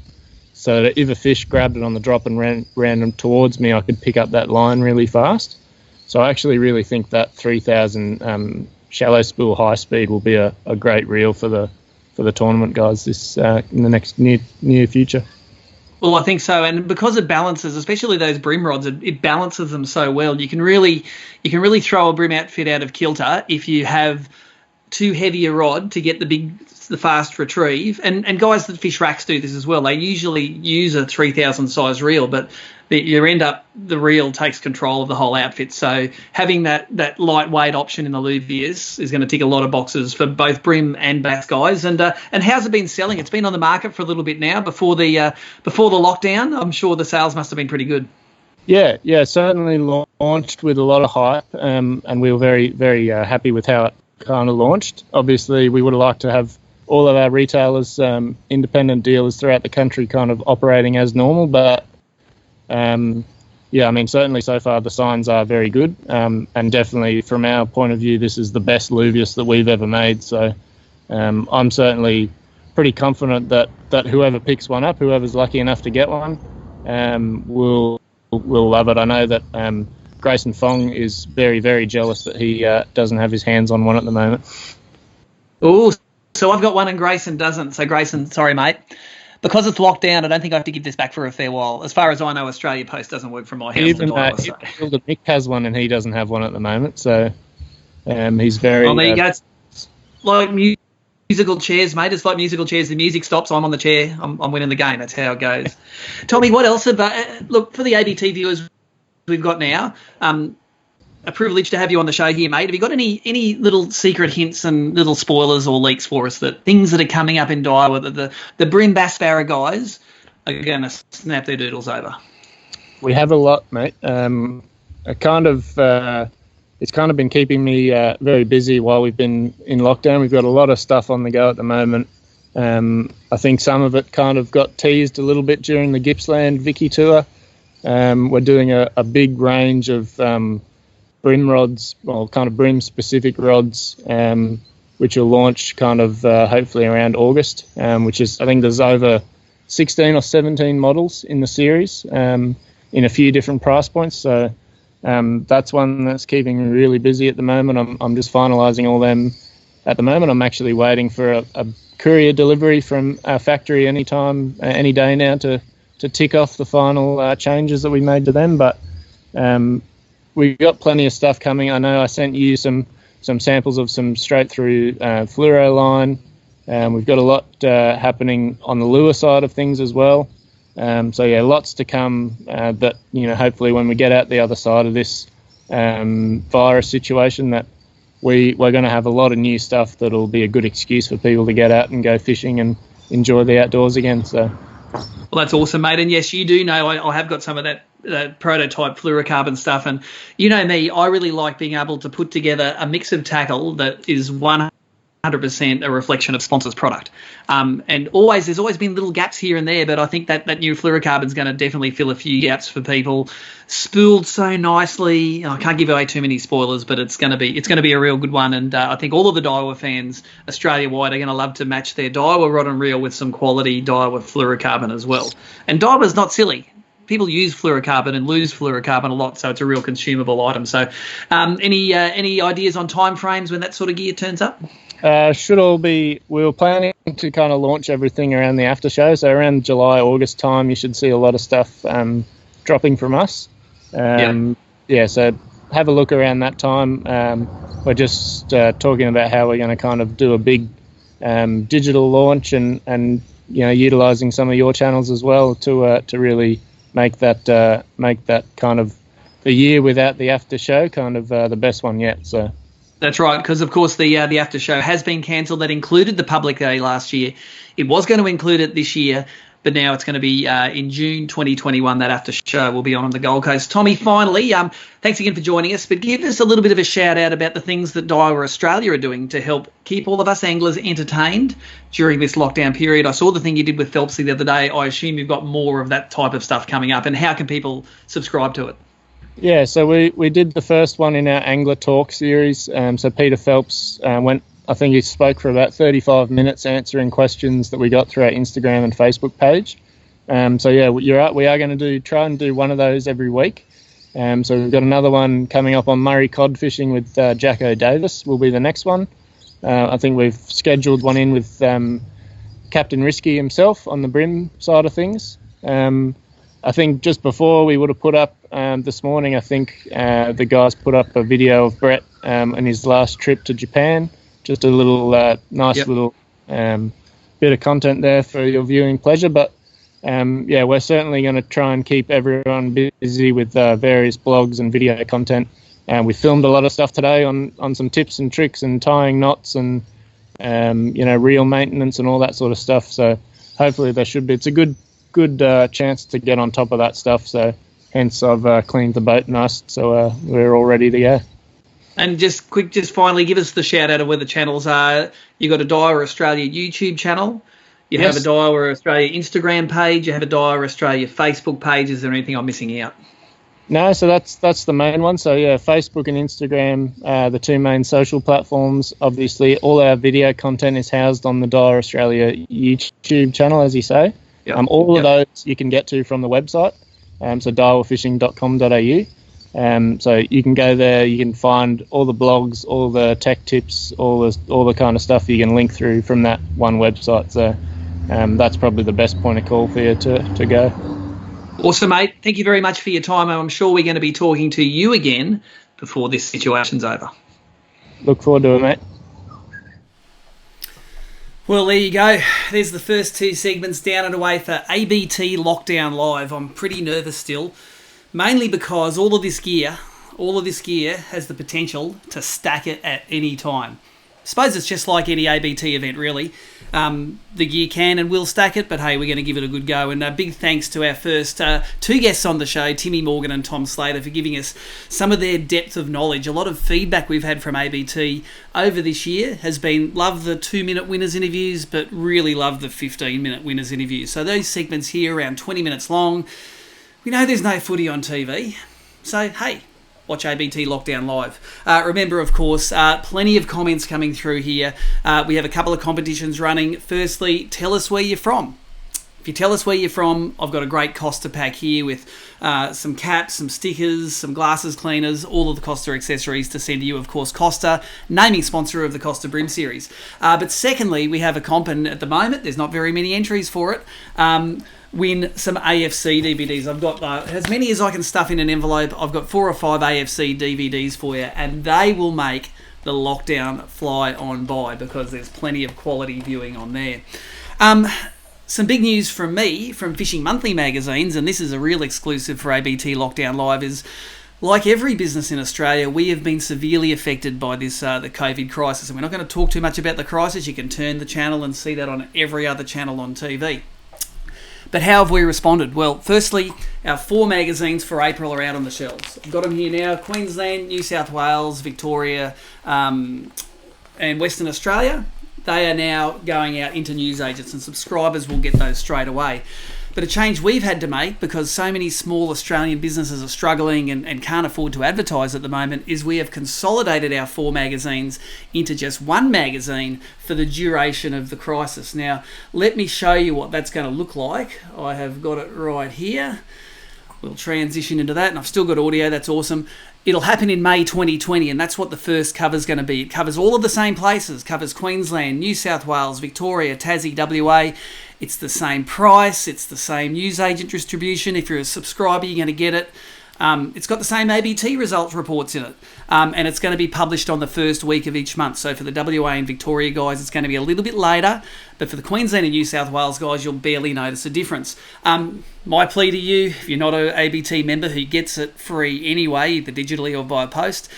so that if a fish grabbed it on the drop and ran them towards me, I could pick up that line really fast. So I actually really think that 3000 shallow spool high speed will be a great reel for the tournament guys this in the next near future. Well, I think so, and because it balances, especially those brim rods, it balances them so well. You can really throw a brim outfit out of kilter if you have too heavy a rod to get the fast retrieve. And guys that fish racks do this as well. They usually use a 3000 size reel, but the reel takes control of the whole outfit. So having that lightweight option in the Luvius is going to tick a lot of boxes for both brim and bass guys. And how's it been selling? It's been on the market for a little bit now before the lockdown. I'm sure the sales must have been pretty good. Yeah, certainly launched with a lot of hype, and we were very, very happy with how it kind of launched. Obviously, we would have liked to have all of our retailers, independent dealers throughout the country kind of operating as normal, but certainly so far the signs are very good, and definitely from our point of view, this is the best Luvius that we've ever made. So I'm certainly pretty confident that whoever picks one up, whoever's lucky enough to get one, will love it. I know that Grayson Fong is very, very jealous that he doesn't have his hands on one at the moment. Oh, so I've got one and Grayson doesn't. So Grayson, sorry, mate. Because it's locked down, I don't think I have to give this back for a fair while. As far as I know, Australia Post doesn't work from my house. Even Mick has one and he doesn't have one at the moment. So he's very... Well, there you go. It's like musical chairs, mate. It's like musical chairs. The music stops, I'm on the chair. I'm winning the game. That's how it goes. Tommy, what else about... Look, for the ABT viewers we've got now, a privilege to have you on the show here, mate. Have you got any little secret hints and little spoilers or leaks for us, that things that are coming up in Daiwa that the brim bass barra guys are going to snap their doodles over? We have a lot, mate. It's kind of been keeping me very busy while we've been in lockdown. We've got a lot of stuff on the go at the moment. I think some of it kind of got teased a little bit during the Gippsland Vicky tour. We're doing a big range of brim rods, well, kind of brim-specific rods, which will launch kind of hopefully around August, which is, I think there's over 16 or 17 models in the series in a few different price points. So That's one that's keeping me really busy at the moment. I'm just finalising all them at the moment. I'm actually waiting for a courier delivery from our factory any day now to tick off the final changes that we made to them. But we've got plenty of stuff coming. I know I sent you some samples of some straight through fluoro line. We've got a lot happening on the lure side of things as well. So yeah, lots to come. But hopefully when we get out the other side of this virus situation, that we're going to have a lot of new stuff that'll be a good excuse for people to get out and go fishing and enjoy the outdoors again. So, well, that's awesome, mate. And yes, you do know I have got some of that prototype fluorocarbon stuff, and you know me, I really like being able to put together a mix of tackle that is 100% a reflection of sponsor's product. And there's always been little gaps here and there, but I think that new fluorocarbon is going to definitely fill a few gaps for people. Spooled so nicely. I can't give away too many spoilers, but it's going to be a real good one. And I think all of the Daiwa fans Australia-wide are going to love to match their Daiwa rod and reel with some quality Daiwa fluorocarbon as well. And Daiwa's not silly. People use fluorocarbon and lose fluorocarbon a lot, so it's a real consumable item. So any ideas on time frames when that sort of gear turns up? Should all be. We were planning to kind of launch everything around the after show, so around July, August time, you should see a lot of stuff dropping from us. Yeah, so have a look around that time. We're just talking about how we're going to kind of do a big digital launch and utilising some of your channels as well to really make that kind of the year without the after show kind of the best one yet. So. That's right, because of course the after show has been cancelled. That included the public day last year. It was going to include it this year, but now it's going to be in June 2021. That after show will be on the Gold Coast. Tommy, finally, thanks again for joining us. But give us a little bit of a shout out about the things that Daiwa Australia are doing to help keep all of us anglers entertained during this lockdown period. I saw the thing you did with Phelpsy the other day. I assume you've got more of that type of stuff coming up. And how can people subscribe to it? Yeah, so we did the first one in our Angler Talk series. So Peter Phelps I think he spoke for about 35 minutes answering questions that we got through our Instagram and Facebook page. So yeah, you're right. We are going to try and do one of those every week. So we've got another one coming up on Murray cod fishing with Jacko Davis will be the next one. I think we've scheduled one in with Captain Risky himself on the brim side of things. I think just before we would have put up this morning, I think the guys put up a video of Brett and his last trip to Japan. Just a little little bit of content there for your viewing pleasure. But yeah, we're certainly going to try and keep everyone busy with various blogs and video content. We filmed a lot of stuff today on some tips and tricks and tying knots and reel maintenance and all that sort of stuff. So hopefully it's a good chance to get on top of that stuff. So hence I've cleaned the boat nice, so we're all ready to go. And just finally, give us the shout out of where the channels are. You got a Daiwa Australia YouTube channel. You have a Daiwa Australia Instagram page. You have a Daiwa Australia Facebook page. Is there anything I'm missing out? No, so that's the main one. So yeah, Facebook and Instagram, the two main social platforms. Obviously, all our video content is housed on the Daiwa Australia YouTube channel, as you say. Yep. All of those you can get to from the website. So daywafishing.com.au. So you can go there, you can find all the blogs, all the tech tips, all the kind of stuff you can link through from that one website. So that's probably the best point of call for you to go. Awesome, mate. Thank you very much for your time. I'm sure we're going to be talking to you again before this situation's over. Look forward to it, mate. Well, there you go. There's the first two segments down and away for ABT Lockdown Live. I'm pretty nervous still. Mainly because all of this gear has the potential to stack it at any time. I suppose it's just like any ABT event, really. The gear can and will stack it, but hey, we're going to give it a good go. And a big thanks to our first two guests on the show, Timmy Morgan and Tom Slater, for giving us some of their depth of knowledge. A lot of feedback we've had from ABT over this year has been love the 2-minute winners interviews, but really love the 15-minute winners interviews. So those segments here, around 20 minutes long. We know there's no footy on TV, so hey, watch ABT Lockdown Live. Remember, of course, plenty of comments coming through here. We have a couple of competitions running. Firstly, tell us where you're from. If you tell us where you're from, I've got a great Costa pack here with some caps, some stickers, some glasses cleaners, all of the Costa accessories to send to you. Of course, Costa, naming sponsor of the Costa Brim series. But secondly, we have a comp, and at the moment, there's not very many entries for it. Win some AFC DVDs. I've got as many as I can stuff in an envelope. I've got 4 or 5 AFC DVDs for you, and they will make the lockdown fly on by because there's plenty of quality viewing on there. Some big news from me, from Fishing Monthly magazines, and this is a real exclusive for ABT Lockdown Live, is like every business in Australia, we have been severely affected by this the COVID crisis. And we're not going to talk too much about the crisis. You can turn the channel and see that on every other channel on TV. But how have we responded? Well, firstly, our 4 magazines for April are out on the shelves. I've got them here now. Queensland, New South Wales, Victoria, and Western Australia. They are now going out into newsagents, and subscribers will get those straight away. But a change we've had to make, because so many small Australian businesses are struggling and can't afford to advertise at the moment, is we have consolidated our 4 magazines into just 1 magazine for the duration of the crisis. Now, let me show you what that's going to look like. I have got it right here. We'll transition into that, and I've still got audio. That's awesome. It'll happen in May 2020, and that's what the first cover's going to be. It covers all of the same places. Covers Queensland, New South Wales, Victoria, Tassie, WA. It's the same price. It's the same newsagent distribution. If you're a subscriber, you're going to get it. It's got the same ABT results reports in it. And it's going to be published on the first week of each month. So for the WA and Victoria guys, it's going to be a little bit later. But for the Queensland and New South Wales guys, you'll barely notice a difference. My plea to you, if you're not an ABT member who gets it free anyway, either digitally or by post,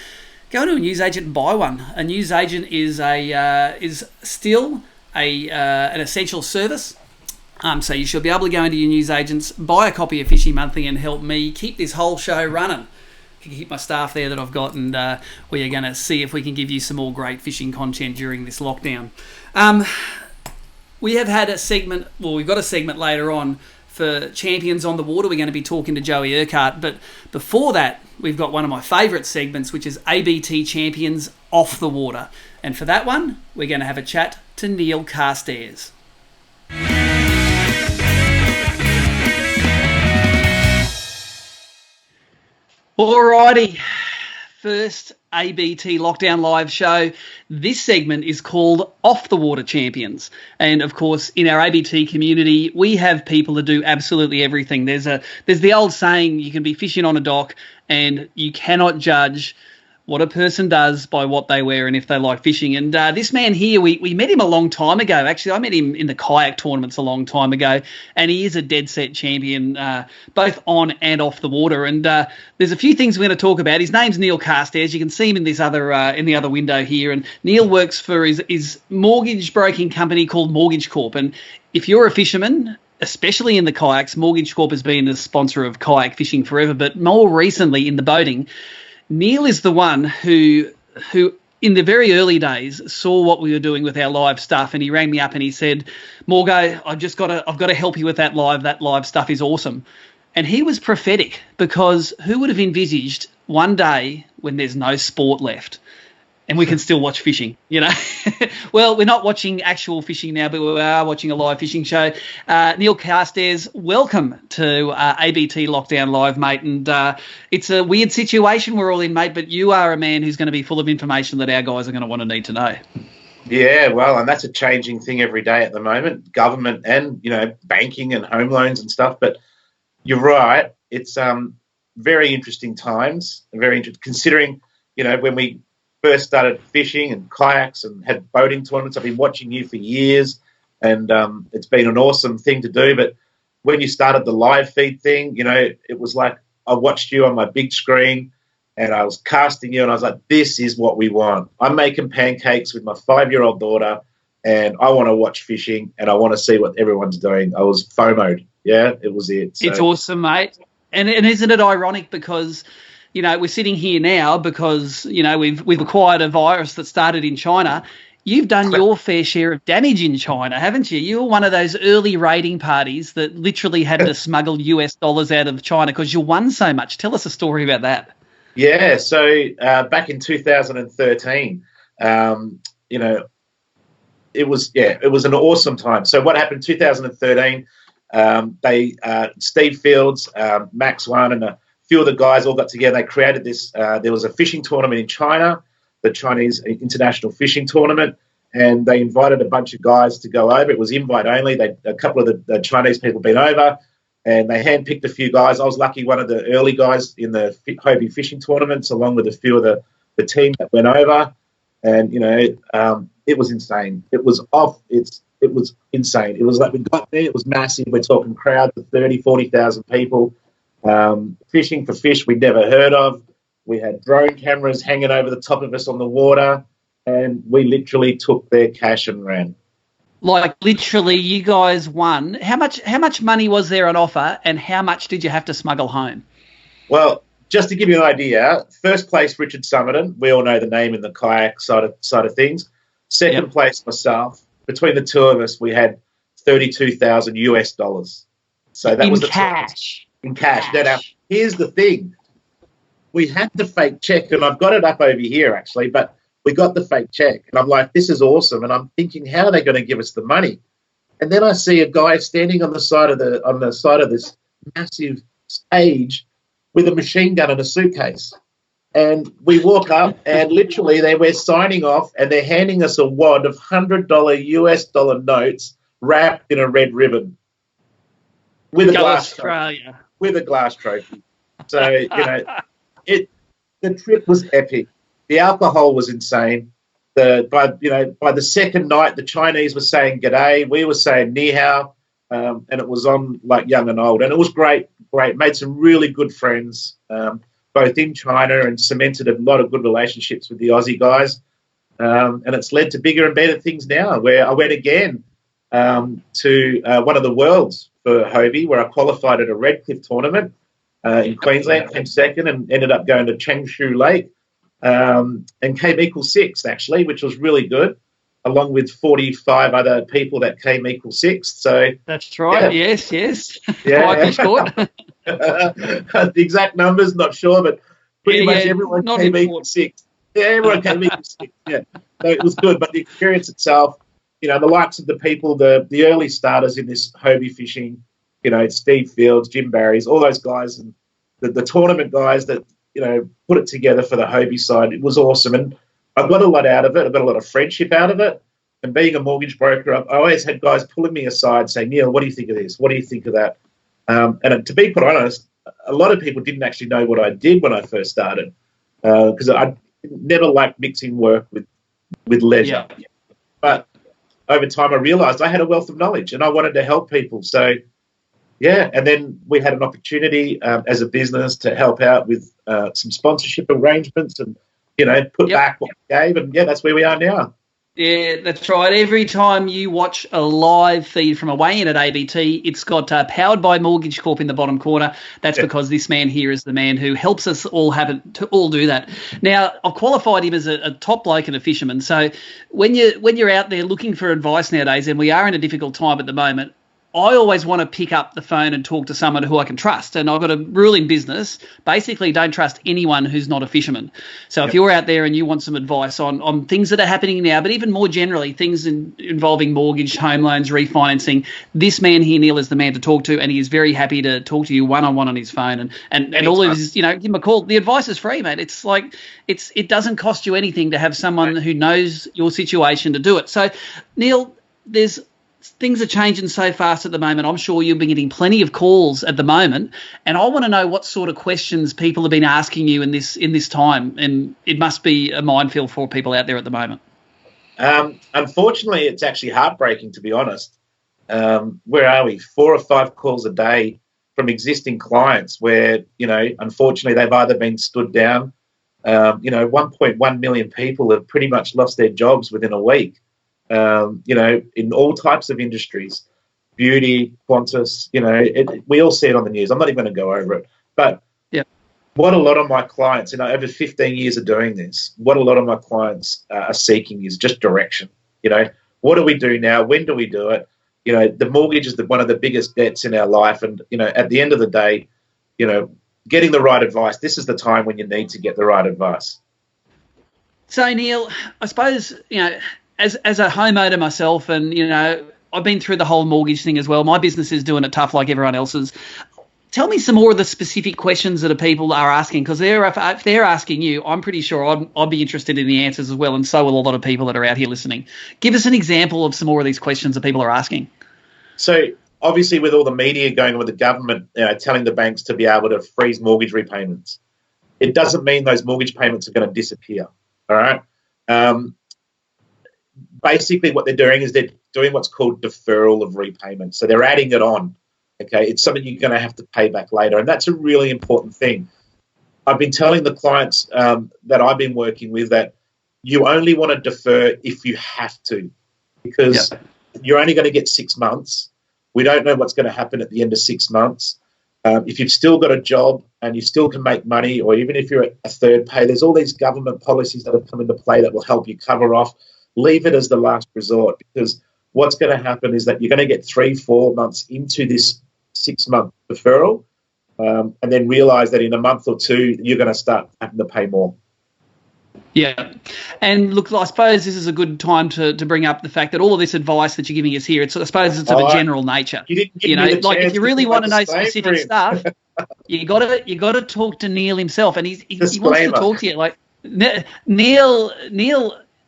go to a newsagent and buy one. A newsagent is still an essential service. So you should be able to go into your newsagents, buy a copy of Fishing Monthly, and help me keep this whole show running. Keep my staff there that I've got, and we are going to see if we can give you some more great fishing content during this lockdown. We have had a segment, well, we've got a segment later on for Champions on the Water. We're going to be talking to Joey Urquhart, but before that, we've got one of my favourite segments, which is ABT Champions Off the Water. And for that one, we're going to have a chat to Neil Carstairs. Alrighty, first ABT Lockdown Live show. This segment is called Off the Water Champions. And of course, in our ABT community, we have people that do absolutely everything. There's the old saying, you can be fishing on a dock and you cannot judge what a person does by what they wear and if they like fishing. And this man here, we met him a long time ago. Actually, I met him in the kayak tournaments a long time ago, and he is a dead set champion, both on and off the water. And there's a few things we're going to talk about. His name's Neil Carstairs. You can see him in this other in the other window here. And Neil works for his mortgage broking company called Mortgage Corp. And if you're a fisherman, especially in the kayaks, Mortgage Corp has been the sponsor of kayak fishing forever, but more recently in the boating. Neil is the one who in the very early days saw what we were doing with our live stuff, and he rang me up and he said, Morgo, I've got to help you with that live. That live stuff is awesome. And he was prophetic, because who would have envisaged one day when there's no sport left and we can still watch fishing, you know? Well, we're not watching actual fishing now, but we are watching a live fishing show. Neil Carstairs, welcome to ABT Lockdown Live, mate. And it's a weird situation we're all in, mate, but you are a man who's going to be full of information that our guys are going to want to need to know. Yeah, well, and that's a changing thing every day at the moment, government and, banking and home loans and stuff. But you're right. It's very interesting times, considering, when we first started fishing and kayaks and had boating tournaments. I've been watching you for years, and it's been an awesome thing to do. But when you started the live feed thing, it was like I watched you on my big screen and I was casting you, and I was like, this is what we want. I'm making pancakes with my 5-year-old daughter, and I want to watch fishing and I want to see what everyone's doing. I was FOMO'd. Yeah, it was it. So. It's awesome, mate. And isn't it ironic, because we're sitting here now because, we've acquired a virus that started in China. You've done your fair share of damage in China, haven't you? You were one of those early raiding parties that literally had to smuggle US dollars out of China because you won so much. Tell us a story about that. Yeah, so back in 2013, it was an awesome time. So what happened in 2013, Steve Fields, Max One, and a few of the guys all got together. They created this. There was a fishing tournament in China, the Chinese International Fishing Tournament, and they invited a bunch of guys to go over. It was invite only. A couple of the Chinese people been over, and they handpicked a few guys. I was lucky, one of the early guys in the Hobie fishing tournaments, along with a few of the team that went over. And, it was insane. It was insane. It was like we got there, it was massive. We're talking crowds of 30, 40,000 people fishing for fish we'd never heard of. We had drone cameras hanging over the top of us on the water, and we literally took their cash and ran. Like, literally, you guys won. How much money was there on offer, and how much did you have to smuggle home? Well, just to give you an idea, first place, Richard Summerton. We all know the name in the kayak side of things. Second place, myself. Between the two of us, we had $32,000. So that was the cash. In cash. Now, here's the thing. We had the fake check, and I've got it up over here, actually, but we got the fake check. And I'm like, this is awesome. And I'm thinking, how are they going to give us the money? And then I see a guy standing on the side of this massive stage with a machine gun and a suitcase. And we walk up, and literally we're signing off, and they're handing us a wad of $100 notes wrapped in a red ribbon with a glass trophy. So, the trip was epic. The alcohol was insane. By the second night, the Chinese were saying g'day, we were saying ni hao, and it was on like young and old. And it was great. Made some really good friends, both in China, and cemented a lot of good relationships with the Aussie guys. And it's led to bigger and better things now, where I went again to one of the worlds for Hobie, where I qualified at a Redcliffe tournament in Queensland, came second, and ended up going to Changshu Lake and came equal sixth, actually, which was really good, along with 45 other people that came equal sixth. So that's right. Yeah. Yes. Yeah. The exact numbers, not sure, but pretty much everyone came equal sixth. Yeah, everyone came equal sixth. Yeah, so it was good. But the experience itself, the likes of the people, the early starters in this Hobie fishing, Steve Fields, Jim Barry's, all those guys, and the tournament guys that put it together for the Hobie side. It was awesome, and I got a lot out of it. I got a lot of friendship out of it. And being a mortgage broker, I always had guys pulling me aside saying, Neil, what do you think of this? What do you think of that? And to be quite honest, a lot of people didn't actually know what I did when I first started, because I never liked mixing work with leisure. Yeah. But over time, I realised I had a wealth of knowledge, and I wanted to help people. So, yeah, and then we had an opportunity as a business to help out with some sponsorship arrangements and, put back what we gave, and, that's where we are now. Yeah, that's right. Every time you watch a live feed from a weigh-in at ABT, it's got powered by Mortgage Corp in the bottom corner. That's because this man here is the man who helps us all do that. Now, I've qualified him as a top bloke and a fisherman. So when you're out there looking for advice nowadays, and we are in a difficult time at the moment, I always want to pick up the phone and talk to someone who I can trust. And I've got a rule in business, basically don't trust anyone who's not a fisherman. So if you're out there and you want some advice on things that are happening now, but even more generally, things involving mortgage, home loans, refinancing, this man here, Neil, is the man to talk to, and he is very happy to talk to you one-on-one on his phone. And all of this, give him a call. The advice is free, mate. It's like it doesn't cost you anything to have someone who knows your situation to do it. So, Neil, things are changing so fast at the moment. I'm sure you've been getting plenty of calls at the moment, and I want to know what sort of questions people have been asking you in this time, and it must be a minefield for people out there at the moment. Unfortunately, it's actually heartbreaking, to be honest. Where are we? 4 or 5 calls a day from existing clients where, unfortunately they've either been stood down. 1.1 million people have pretty much lost their jobs within a week. In all types of industries, beauty, Qantas, we all see it on the news. I'm not even going to go over it. But what a lot of my clients, over 15 years of doing this, what a lot of my clients are seeking is just direction. What do we do now? When do we do it? The mortgage is one of the biggest debts in our life. And, at the end of the day, getting the right advice, this is the time when you need to get the right advice. So, Neil, I suppose, as a homeowner myself, and, I've been through the whole mortgage thing as well. My business is doing it tough like everyone else's. Tell me some more of the specific questions that people are asking, because if they're asking you, I'm pretty sure I'd be interested in the answers as well, and so will a lot of people that are out here listening. Give us an example of some more of these questions that people are asking. So obviously with all the media going on with the government telling the banks to be able to freeze mortgage repayments, it doesn't mean those mortgage payments are going to disappear, all right? Basically what they're doing is they're doing what's called deferral of repayment. So they're adding it on. Okay, it's something you're going to have to pay back later, and that's a really important thing. I've been telling the clients that I've been working with that you only want to defer if you have to, because you're only going to get 6 months. We don't know what's going to happen at the end of 6 months. If you've still got a job and you still can make money, or even if you're a third pay, there's all these government policies that have come into play that will help you cover off. Leave it as the last resort, because what's going to happen is that you're going to get 3-4 months into this 6-month deferral, and then realise that in a month or two you're going to start having to pay more. Yeah. And look, I suppose this is a good time to bring up the fact that all of this advice that you're giving us here, I suppose it's of a general nature. You know, like if you really want to know specific stuff, you got to talk to Neil himself, and he wants to talk to you. Like Neil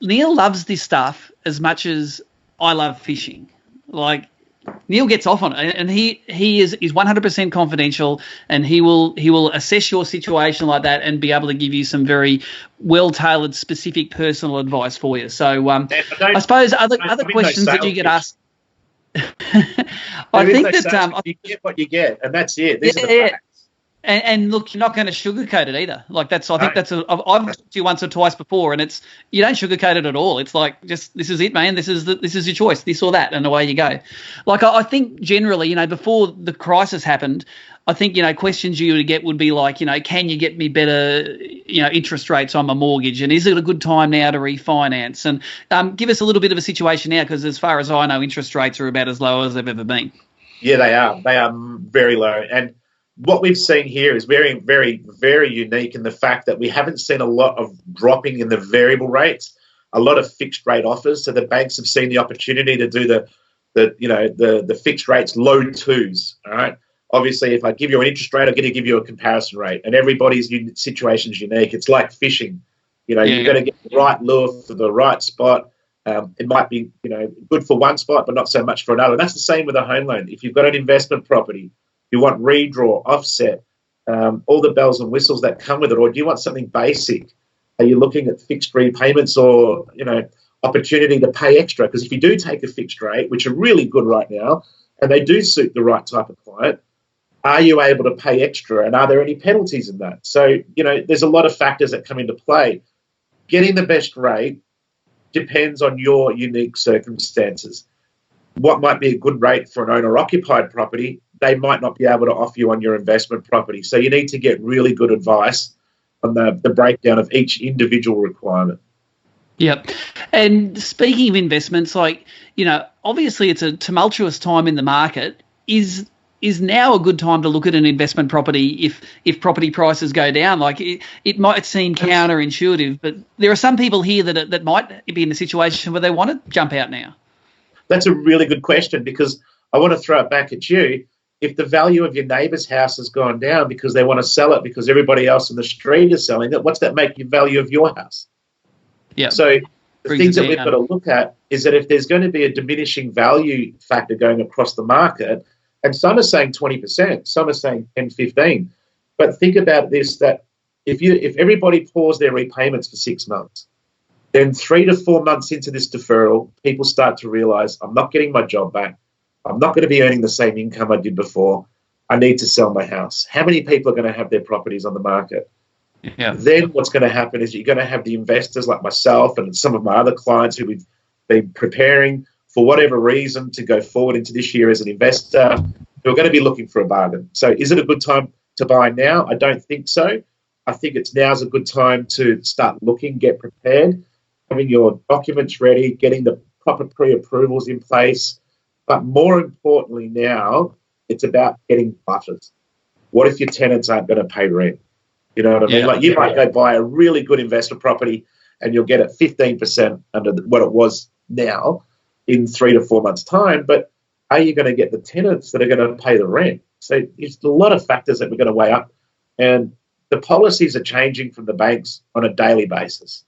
loves this stuff as much as I love fishing. Like Neil gets off on it, and he is 100% confidential, and he will assess your situation like that and be able to give you some very well tailored, specific personal advice for you. So I suppose other questions that you get asked. I think that you get what you get, and that's it. These are the facts. And look, you're not going to sugarcoat it either. Like I think that's I've talked to you once or twice before, and you don't sugarcoat it at all. It's like, just, this is it, man. This is your choice, this or that, and away you go. Like I think generally, before the crisis happened, I think questions you would get would be like, can you get me better, interest rates on my mortgage, and is it a good time now to refinance? And give us a little bit of a situation now, because as far as I know, interest rates are about as low as they've ever been. Yeah, they are. They are very low, and what we've seen here is very, very, very unique in the fact that we haven't seen a lot of dropping in the variable rates, a lot of fixed rate offers. So the banks have seen the opportunity to do the fixed rates, low twos. All right. Obviously, if I give you an interest rate, I'm going to give you a comparison rate, and everybody's situation is unique. It's like fishing. You've got to get the right lure for the right spot. It might be good for one spot, but not so much for another. And that's the same with a home loan. If you've got an investment property, you want redraw, offset, all the bells and whistles that come with it, or do you want something basic? Are you looking at fixed repayments or, opportunity to pay extra? Because if you do take a fixed rate, which are really good right now, and they do suit the right type of client, are you able to pay extra, and are there any penalties in that? So, there's a lot of factors that come into play. Getting the best rate depends on your unique circumstances. What might be a good rate for an owner-occupied property, they might not be able to offer you on your investment property. So you need to get really good advice on the breakdown of each individual requirement. Yep. And speaking of investments, obviously it's a tumultuous time in the market. Is now a good time to look at an investment property if property prices go down? Like it might seem counterintuitive, but there are some people here that might be in a situation where they want to jump out now. That's a really good question, because I want to throw it back at you. If the value of your neighbour's house has gone down because they want to sell it because everybody else in the street is selling it, what's that make your value of your house? Yeah. So the things that we've got to look at is that if there's going to be a diminishing value factor going across the market, and some are saying 20%, some are saying 10, 15, but think about this, that if everybody paused their repayments for 6 months, then 3 to 4 months into this deferral, people start to realise, I'm not getting my job back. I'm not going to be earning the same income I did before. I need to sell my house. How many people are going to have their properties on the market? Yeah. Then what's going to happen is you're going to have the investors like myself and some of my other clients who we've been preparing for whatever reason to go forward into this year as an investor, who are going to be looking for a bargain. So is it a good time to buy now? I don't think so. I think now's a good time to start looking, get prepared, having your documents ready, getting the proper pre-approvals in place. But more importantly now, it's about getting buffers. What if your tenants aren't going to pay rent? You know what I mean? Like you might go buy a really good investment property and you'll get it 15% under what it was now. in 3 to 4 months' time, but are you going to get the tenants that are going to pay the rent? So there's a lot of factors that we're going to weigh up, and the policies are changing from the banks on a daily basis.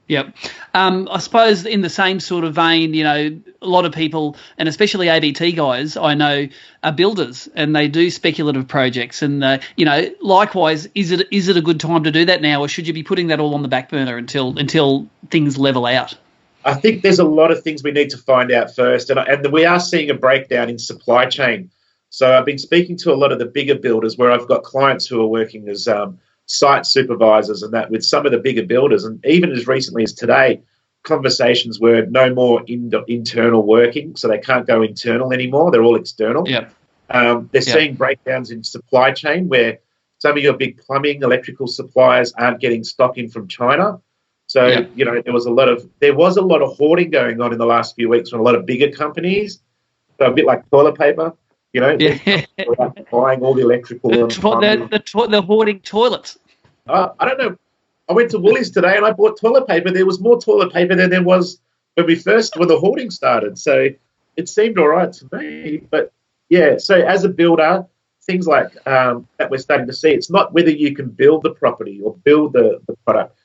Yep. I suppose in the same sort of vein, a lot of people, and especially ABT guys, I know, are builders and they do speculative projects. And, likewise, is it a good time to do that now, or should you be putting that all on the back burner until things level out? I think there's a lot of things we need to find out first, and we are seeing a breakdown in supply chain. So I've been speaking to a lot of the bigger builders where I've got clients who are working as site supervisors and that with some of the bigger builders. And even as recently as today, conversations were no more internal working, so they can't go internal anymore. They're all external. Yep. They're seeing breakdowns in supply chain where some of your big plumbing, electrical suppliers aren't getting stock in from China. So, there was a lot of hoarding going on in the last few weeks from a lot of bigger companies. So a bit like toilet paper. Buying all the electrical. The hoarding toilets. I don't know. I went to Woolies today and I bought toilet paper. There was more toilet paper than there was when the hoarding started. So it seemed all right to me. But, so as a builder, things like that we're starting to see, it's not whether you can build the property or build the product.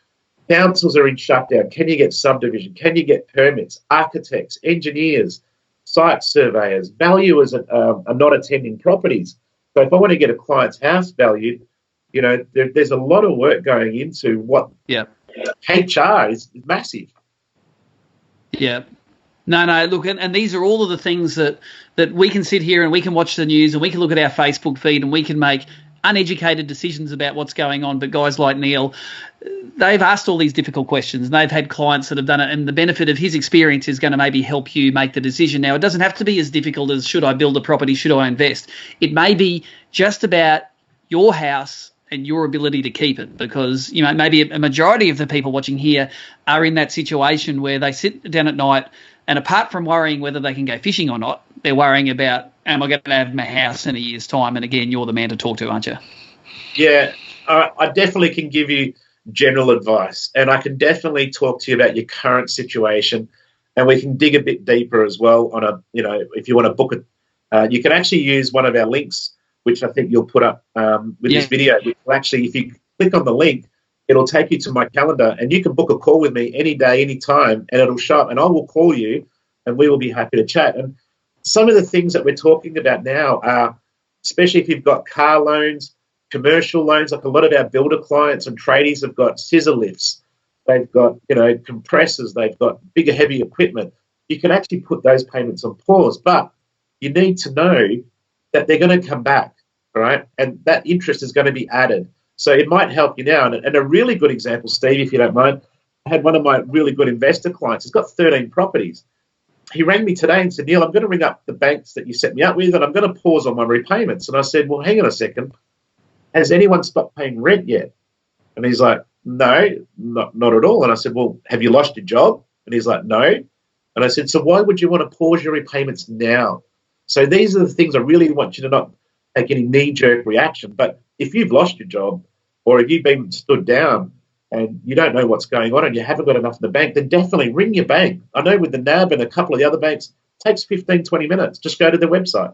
Councils are in shutdown. Can you get subdivision? Can you get permits? Architects, engineers, site surveyors, valuers are not attending properties. So if I want to get a client's house valued, there's a lot of work going into what HR is massive. Yeah. No, look, and these are all of the things that we can sit here and we can watch the news and we can look at our Facebook feed and we can make uneducated decisions about what's going on. But guys like Neil, they've asked all these difficult questions and they've had clients that have done it, and the benefit of his experience is going to maybe help you make the decision. Now, it doesn't have to be as difficult as should I build a property, should I invest? It may be just about your house and your ability to keep it, because maybe a majority of the people watching here are in that situation where they sit down at night and apart from worrying whether they can go fishing or not, they're worrying about, am I going to have my house in a year's time? And again, you're the man to talk to, aren't you? Yeah, I definitely can give you general advice, and I can definitely talk to you about your current situation, and we can dig a bit deeper as well on if you want to book it. You can actually use one of our links, which I think you'll put up with this video. Which will actually, if you click on the link, it'll take you to my calendar, and you can book a call with me any day, any time, and it'll show up, and I will call you, and we will be happy to chat. And some of the things that we're talking about now are, especially if you've got car loans, commercial loans, like a lot of our builder clients and tradies have got scissor lifts, they've got compressors, they've got bigger, heavy equipment. You can actually put those payments on pause, but you need to know that they're going to come back, all right? And that interest is going to be added. So it might help you now. And a really good example, Steve, if you don't mind, I had one of my really good investor clients. He's got 13 properties. He rang me today and said, Neil, I'm going to ring up the banks that you set me up with and I'm going to pause on my repayments. And I said, well, hang on a second. Has anyone stopped paying rent yet? And he's like, no, not at all. And I said, well, have you lost your job? And he's like, no. And I said, so why would you want to pause your repayments now? So these are the things I really want you to not take any knee-jerk reaction. But if you've lost your job or if you've been stood down and you don't know what's going on and you haven't got enough in the bank, then definitely ring your bank. I know with the NAB and a couple of the other banks, it takes 15, 20 minutes. Just go to their website.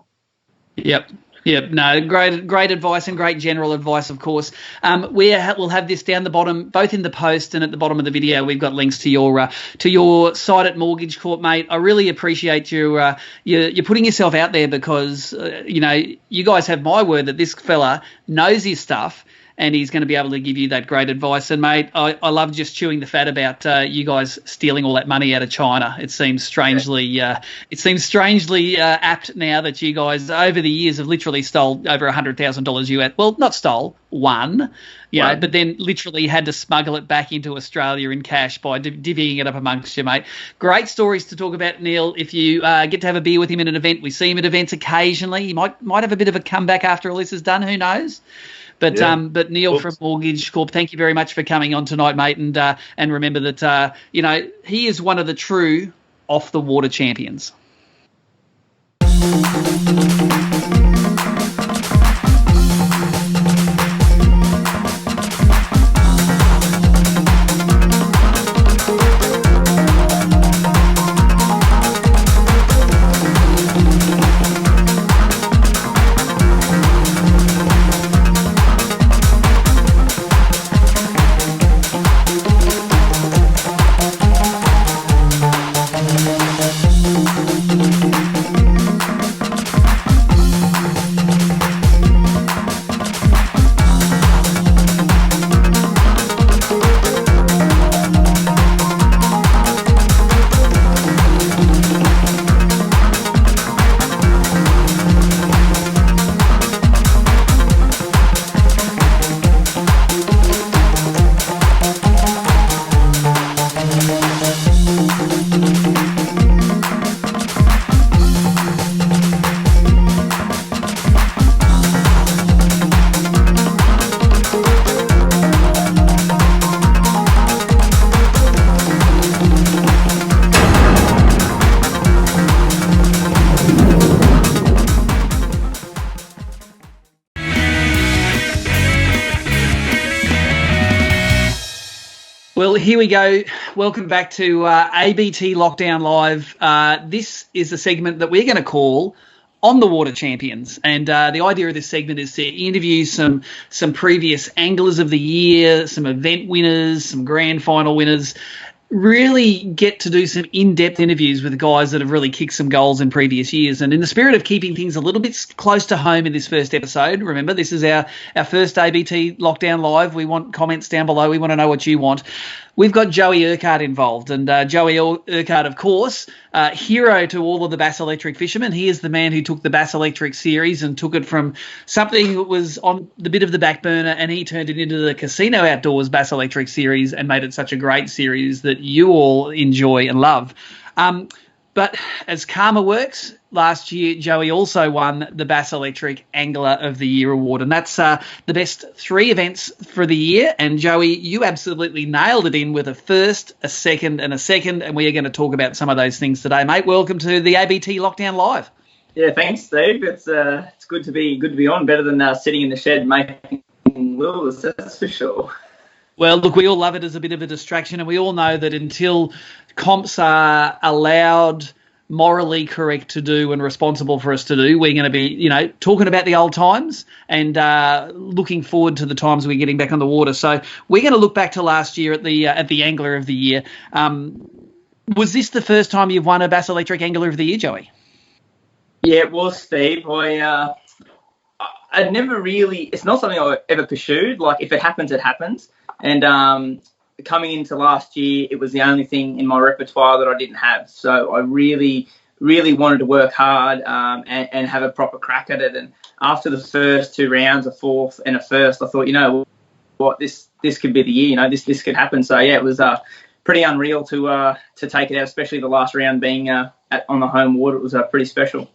Yep. No, great advice and great general advice, of course. We'll have this down the bottom, both in the post and at the bottom of the video. We've got links to your site at Mortgage Corp, mate. I really appreciate you're putting yourself out there because you guys have my word that this fella knows his stuff. And he's going to be able to give you that great advice. And, mate, I love just chewing the fat about you guys stealing all that money out of China. It seems strangely apt now that you guys over the years have literally stole over $100,000 US. Well, not stole, won, but then literally had to smuggle it back into Australia in cash by divvying it up amongst you, mate. Great stories to talk about, Neil. If you get to have a beer with him at an event, we see him at events occasionally. He might have a bit of a comeback after all this is done. Who knows? But Neil from Mortgage Corp, thank you very much for coming on tonight, mate. And remember that he is one of the true off the water champions. Well, here we go. Welcome back to ABT Lockdown Live. This is a segment that we're going to call On the Water Champions. And the idea of this segment is to interview some previous anglers of the year, some event winners, some grand final winners, really get to do some in-depth interviews with guys that have really kicked some goals in previous years. And in the spirit of keeping things a little bit close to home in this first episode, remember, this is our first ABT Lockdown Live. We want comments down below. We want to know what you want. We've got Joey Urquhart involved, and Joey Urquhart, of course, hero to all of the Bass Electric fishermen. He is the man who took the Bass Electric series and took it from something that was on the bit of the back burner, and he turned it into the Casino Outdoors Bass Electric series and made it such a great series that you all enjoy and love. But as karma works, last year Joey also won the Bass Electric Angler of the Year award, and that's the best 3 events for the year. And Joey, you absolutely nailed it in with a first, a second, and a second, and we are going to talk about some of those things today, mate. Welcome to the ABT Lockdown Live. Yeah, thanks, Steve. It's good to be on. Better than sitting in the shed making lures, that's for sure. Well, look, we all love it as a bit of a distraction, and we all know that until comps are allowed, morally correct to do and responsible for us to do, we're going to be, talking about the old times and looking forward to the times we're getting back on the water. So we're going to look back to last year at the Angler of the Year. Was this the first time you've won a Bass Electric Angler of the Year, Joey? Yeah, it was, Steve. I'd never really, it's not something I ever pursued. Like, if it happens, it happens. And coming into last year, it was the only thing in my repertoire that I didn't have. So I really, really wanted to work hard and have a proper crack at it. And after the first 2 rounds, a fourth and a first, I thought, what, this could be the year. This could happen. So yeah, it was pretty unreal to take it out, especially the last round being on the home water. It was pretty special.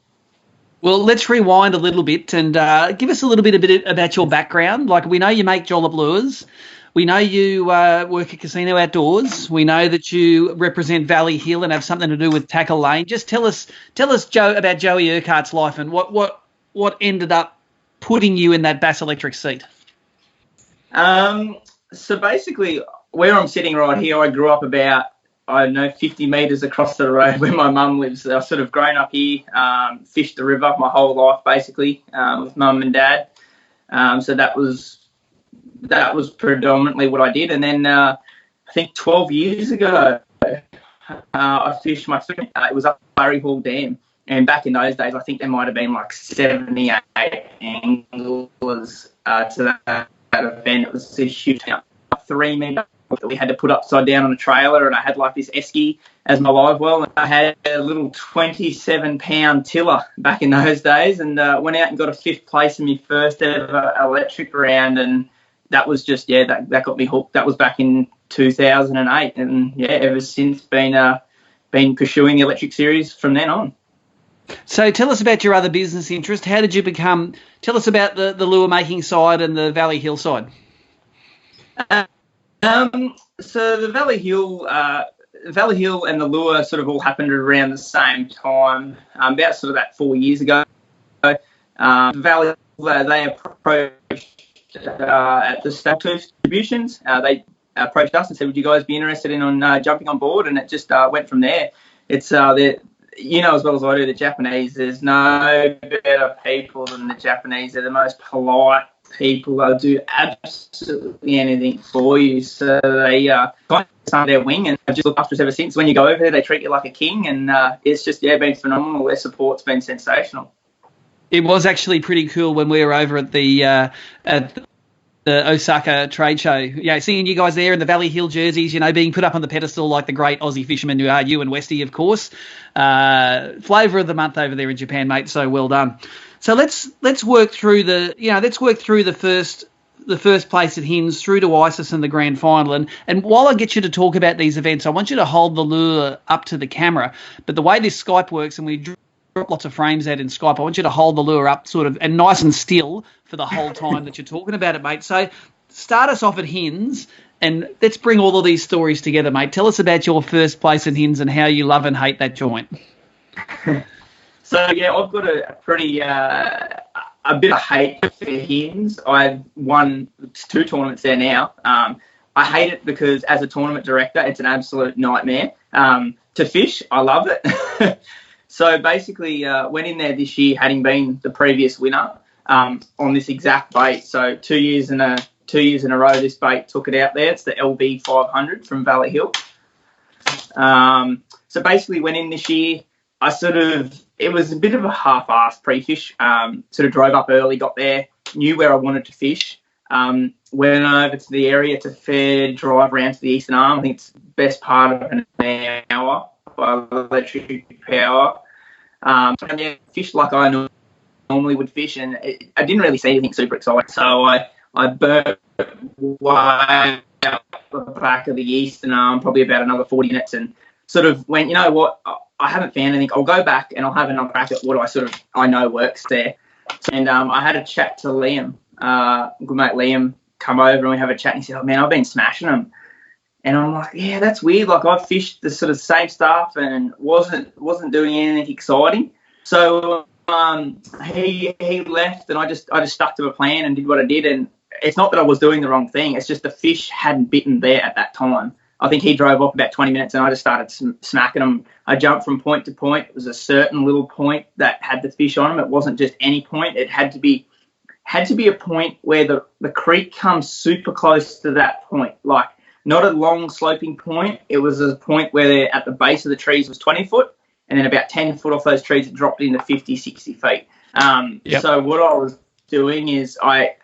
Well, let's rewind a little bit and give us a little bit about your background. Like, we know you make Jollop lures. We know you work at Casino Outdoors. We know that you represent Valley Hill and have something to do with Tackle Lane. Just tell us, Joe, about Joey Urquhart's life and what ended up putting you in that Bass Electric seat. So basically, where I'm sitting right here, I grew up about 50 metres across the road where my mum lives. I've sort of grown up here, fished the river my whole life basically with mum and dad. So that was predominantly what I did. And then I think 12 years ago, I fished my first. It was up Burry Hall Dam. And back in those days, I think there might have been like 78 anglers to that event. It was a huge 3 metre that we had to put upside down on a trailer, and I had like this esky as my live well, and I had a little 27-pound tiller back in those days, and went out and got a 5th place in my first ever electric round, and that was just, that got me hooked. That was back in 2008, and ever since been pursuing the electric series from then on. So tell us about your other business interest. How did you tell us about the lure making side and the Valley Hill side. So the Valley Hill and the lure sort of all happened around the same time, about sort of that 4 years ago. Valley Hill, they approached at the Slater distributions. They approached us and said, "Would you guys be interested in jumping on board?" And it just went from there. It's as well as I do, the Japanese. There's no better people than the Japanese. They're the most polite people. They'll do absolutely anything for you. So they kind of under their wing and have just looked after us ever since. When you go over there, they treat you like a king, and it's just been phenomenal. Their support's been sensational. It was actually pretty cool when we were over at the Osaka trade show. Yeah, seeing you guys there in the Valley Hill jerseys, being put up on the pedestal like the great Aussie fishermen you are, you and Westy, of course. Flavour of the month over there in Japan, mate. So well done. So let's work through the first place at Hinds through to ISIS and the grand final. And while I get you to talk about these events, I want you to hold the lure up to the camera. But the way this Skype works, and we drop lots of frames out in Skype, I want you to hold the lure up sort of and nice and still for the whole time that you're talking about it, mate. So start us off at Hinds and let's bring all of these stories together, mate. Tell us about your first place at Hinds and how you love and hate that joint. So, I've got a pretty a bit of hate for Hinds. I've won 2 tournaments there now. I hate it because as a tournament director, it's an absolute nightmare to fish. I love it. So basically, went in there this year, having been the previous winner on this exact bait. So 2 years in a row, this bait took it out there. It's the LB 500 from Valley Hill. So basically, went in this year. It was a bit of a half-assed pre-fish. Sort of drove up early, got there, knew where I wanted to fish. Went over to the area to fair drive around to the eastern arm. I think it's the best part of an hour by electric power. And yeah, fished like I normally would fish, and I didn't really see anything super exciting. So I burnt way out the back of the eastern arm, probably about another 40 minutes, and sort of went, you know what, I haven't found anything. I'll go back and I'll have another crack at what I know works there. And I had a chat to Liam, good mate Liam, come over and we have a chat, and he said, oh man, I've been smashing them. And I'm like, yeah, that's weird. Like, I've fished the sort of same stuff and wasn't doing anything exciting. So he left, and I just stuck to a plan and did what I did. And it's not that I was doing the wrong thing. It's just the fish hadn't bitten there at that time. I think he drove off about 20 minutes, and I just started smacking them. I jumped from point to point. It was a certain little point that had the fish on them. It wasn't just any point. It had to be a point where the creek comes super close to that point, like not a long sloping point. It was a point where at the base of the trees was 20 foot, and then about 10 foot off those trees it dropped into 50, 60 feet. So what I was doing is I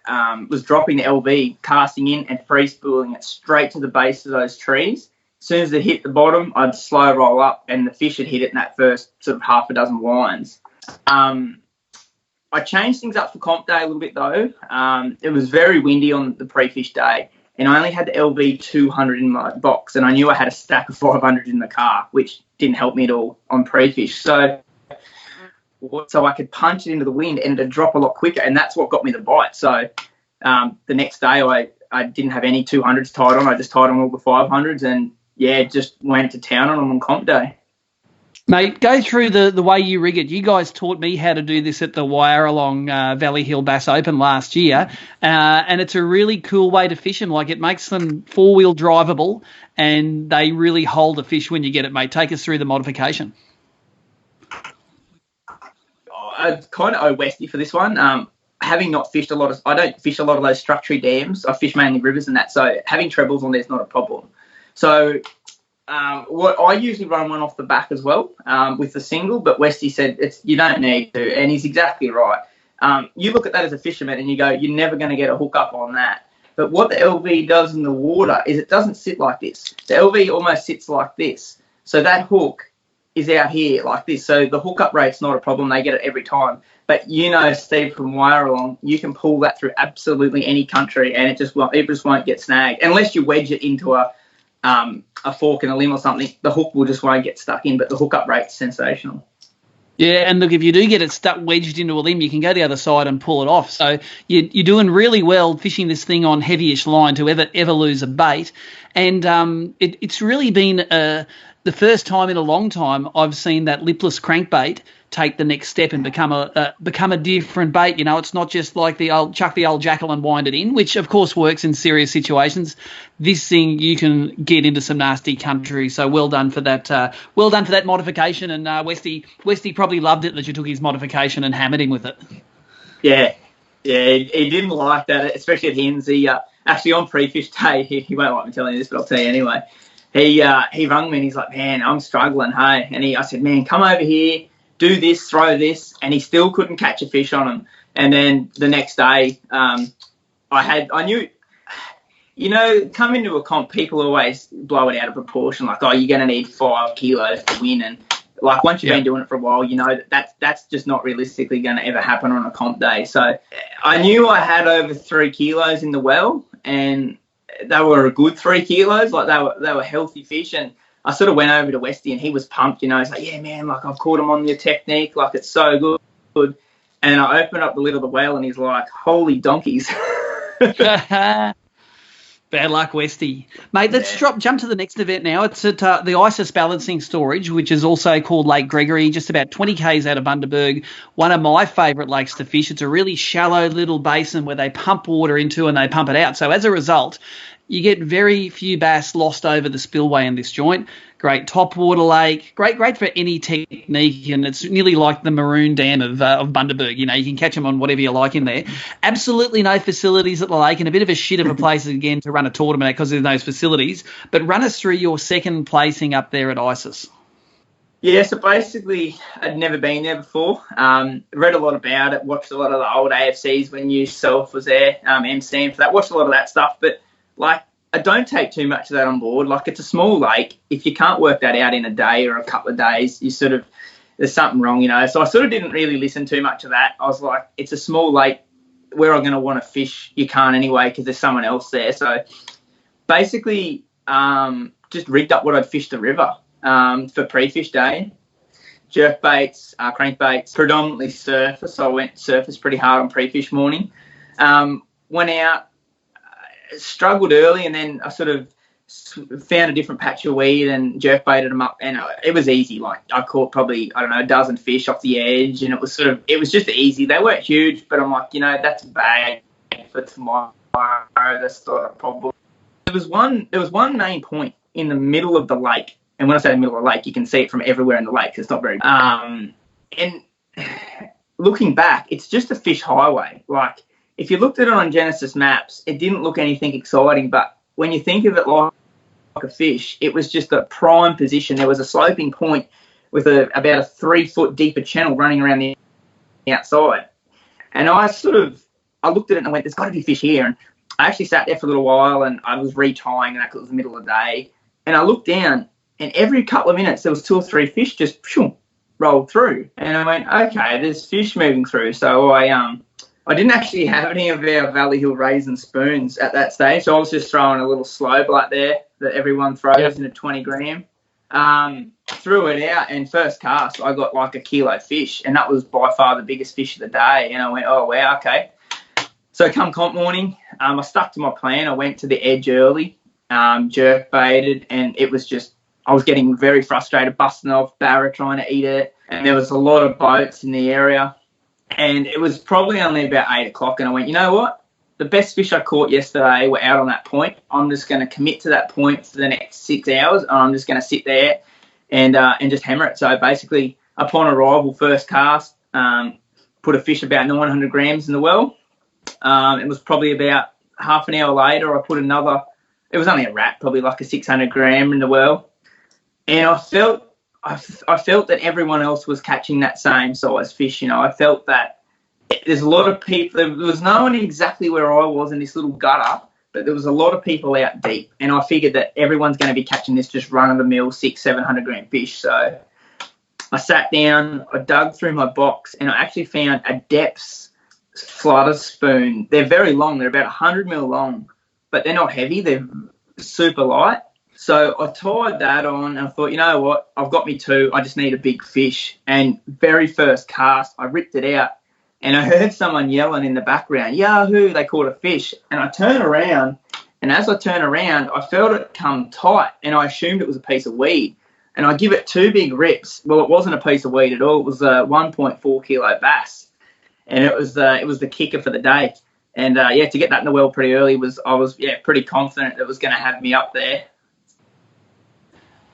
was dropping the LV, casting in and free spooling it straight to the base of those trees. As soon as it hit the bottom, I'd slow roll up, and the fish had hit it in that first sort of half a dozen lines. I changed things up for comp day a little bit though. It was very windy on the pre-fish day, and I only had the LV 200 in my box, and I knew I had a stack of 500 in the car, which didn't help me at all on pre-fish. So I could punch it into the wind and it'd drop a lot quicker, and that's what got me the bite. So the next day I didn't have any 200s tied on. I just tied on all the 500s, and yeah, just went to town on them on comp day. Mate, go through the way you rig it. You guys taught me how to do this at the Wyaralong Valley Hill Bass Open last year, and it's a really cool way to fish them. Like, it makes them four-wheel drivable, and they really hold a fish when you get it, mate. Take us through the modification. I kind of owe Westy for this one. Having not fished I don't fish a lot of those structure dams. I fish mainly rivers and that, so having trebles on there is not a problem. So what I usually run one off the back as well with the single, but Westy said you don't need to, and he's exactly right. You look at that as a fisherman and you go, you're never going to get a hook up on that. But what the LV does in the water is it doesn't sit like this. The LV almost sits like this. So that hook is out here like this. So the hookup rate's not a problem. They get it every time. But Steve, from Wyaralong, you can pull that through absolutely any country, and it just won't get snagged unless you wedge it into a fork and a limb or something. The hook won't get stuck in, but the hookup rate's sensational. Yeah, and look, if you do get it stuck wedged into a limb, you can go the other side and pull it off. So you're doing really well fishing this thing on heavyish line to ever lose a bait. And it's really been the first time in a long time I've seen that lipless crankbait take the next step and become a different bait. It's not just like chuck the old jackal and wind it in, which of course works in serious situations. This thing, you can get into some nasty country. So well done for that. Well done for that modification. And Westy probably loved it that you took his modification and hammered him with it. Yeah, he didn't like that, especially at Hins. He actually on pre-fish day, he won't like me telling you this, but I'll tell you anyway. He rung me and he's like, man, I'm struggling, hey. And I said, man, come over here, do this, throw this, and he still couldn't catch a fish on him. And then the next day, I knew, coming to a comp, people always blow it out of proportion, like, oh, you're going to need 5 kilos to win. And like, once you've been doing it for a while, that's just not realistically going to ever happen on a comp day. So I knew I had over 3 kilos in the well, and they were a good 3 kilos, like they were healthy fish. And I sort of went over to Westy and he was pumped, he's like, yeah, man, like, I've caught him on your technique, like, it's so good. And I opened up the lid of the well and he's like, holy donkeys. Bad luck, Westy. Mate, let's jump to the next event now. It's at the ISIS Balancing Storage, which is also called Lake Gregory, just about 20 k's out of Bundaberg, one of my favourite lakes to fish. It's a really shallow little basin where they pump water into and they pump it out. So as a result, you get very few bass lost over the spillway in this joint. Great topwater lake, great for any technique, and it's nearly like the Maroon Dam of Bundaberg. You know, you can catch them on whatever you like in there. Absolutely no facilities at the lake, and a bit of a shit of a place again to run a tournament because there's no facilities. But run us through your second placing up there at ISIS. Yeah, so basically, I'd never been there before. Read a lot about it, watched a lot of the old AFCs when yourself was there, emceeing for that. Watched a lot of that stuff, but like, I don't take too much of that on board. Like, it's a small lake. If you can't work that out in a day or a couple of days, you sort of, there's something wrong, you know. So I sort of didn't really listen too much of that. I was like, it's a small lake. Where I'm going to want to fish, you can't anyway because there's someone else there. So basically, just rigged up what I'd fished the river. For pre-fish day, jerk baits, crankbaits, predominantly surface. So I went surface pretty hard on pre-fish morning. Went out, struggled early, and then I sort of found a different patch of weed and jerk baited them up, and it was easy. Like, I caught probably, I don't know, a dozen fish off the edge, and it was just easy. They weren't huge, but I'm like, you know, that's bad for tomorrow. That's not a problem. There was one main point in the middle of the lake. And when I say the middle of the lake, you can see it from everywhere in the lake. It's not very... and looking back, it's just a fish highway. Like, if you looked at it on Genesis maps, it didn't look anything exciting. But when you think of it like a fish, it was just a prime position. There was a sloping point with about a 3-foot deeper channel running around the outside. And I looked at it and I went, there's got to be fish here. And I actually sat there for a little while, and I was retying, and it was the middle of the day. And I looked down, and every couple of minutes, there was 2 or 3 fish just rolled through. And I went, okay, there's fish moving through. So I didn't actually have any of our Valley Hill raisin spoons at that stage. So I was just throwing a little slow blight there that everyone throws in a 20 gram. Threw it out, and first cast, I got like a kilo fish. And that was by far the biggest fish of the day. And I went, oh, wow, okay. So come comp morning, I stuck to my plan. I went to the edge early, jerk baited, and it was just, I was getting very frustrated, busting off Barra trying to eat it. And there was a lot of boats in the area. And it was probably only about 8 o'clock. And I went, you know what? The best fish I caught yesterday were out on that point. I'm just going to commit to that point for the next 6 hours. And I'm just going to sit there and just hammer it. So basically, upon arrival, first cast, put a fish about 900 grams in the well. It was probably about half an hour later, I put another, it was only a rat, probably like a 600 gram in the well. And I felt that everyone else was catching that same size fish. You know, I felt that there's a lot of people. There was no one exactly where I was in this little gutter, but there was a lot of people out deep. And I figured that everyone's going to be catching this just run-of-the-mill 600-700 gram fish. So I sat down, I dug through my box, and I actually found a depths flutter spoon. They're very long. They're about 100 mil long, but they're not heavy. They're super light. So I tied that on, and I thought, you know what, I've got me 2. I just need a big fish. And very first cast, I ripped it out, and I heard someone yelling in the background, Yahoo, they caught a fish. And I turned around, and as I turned around, I felt it come tight, and I assumed it was a piece of weed. And I give it 2 big rips. Well, it wasn't a piece of weed at all. It was a 1.4 kilo bass. And it was the kicker for the day. And, to get that in the well pretty early, I was pretty confident it was going to have me up there.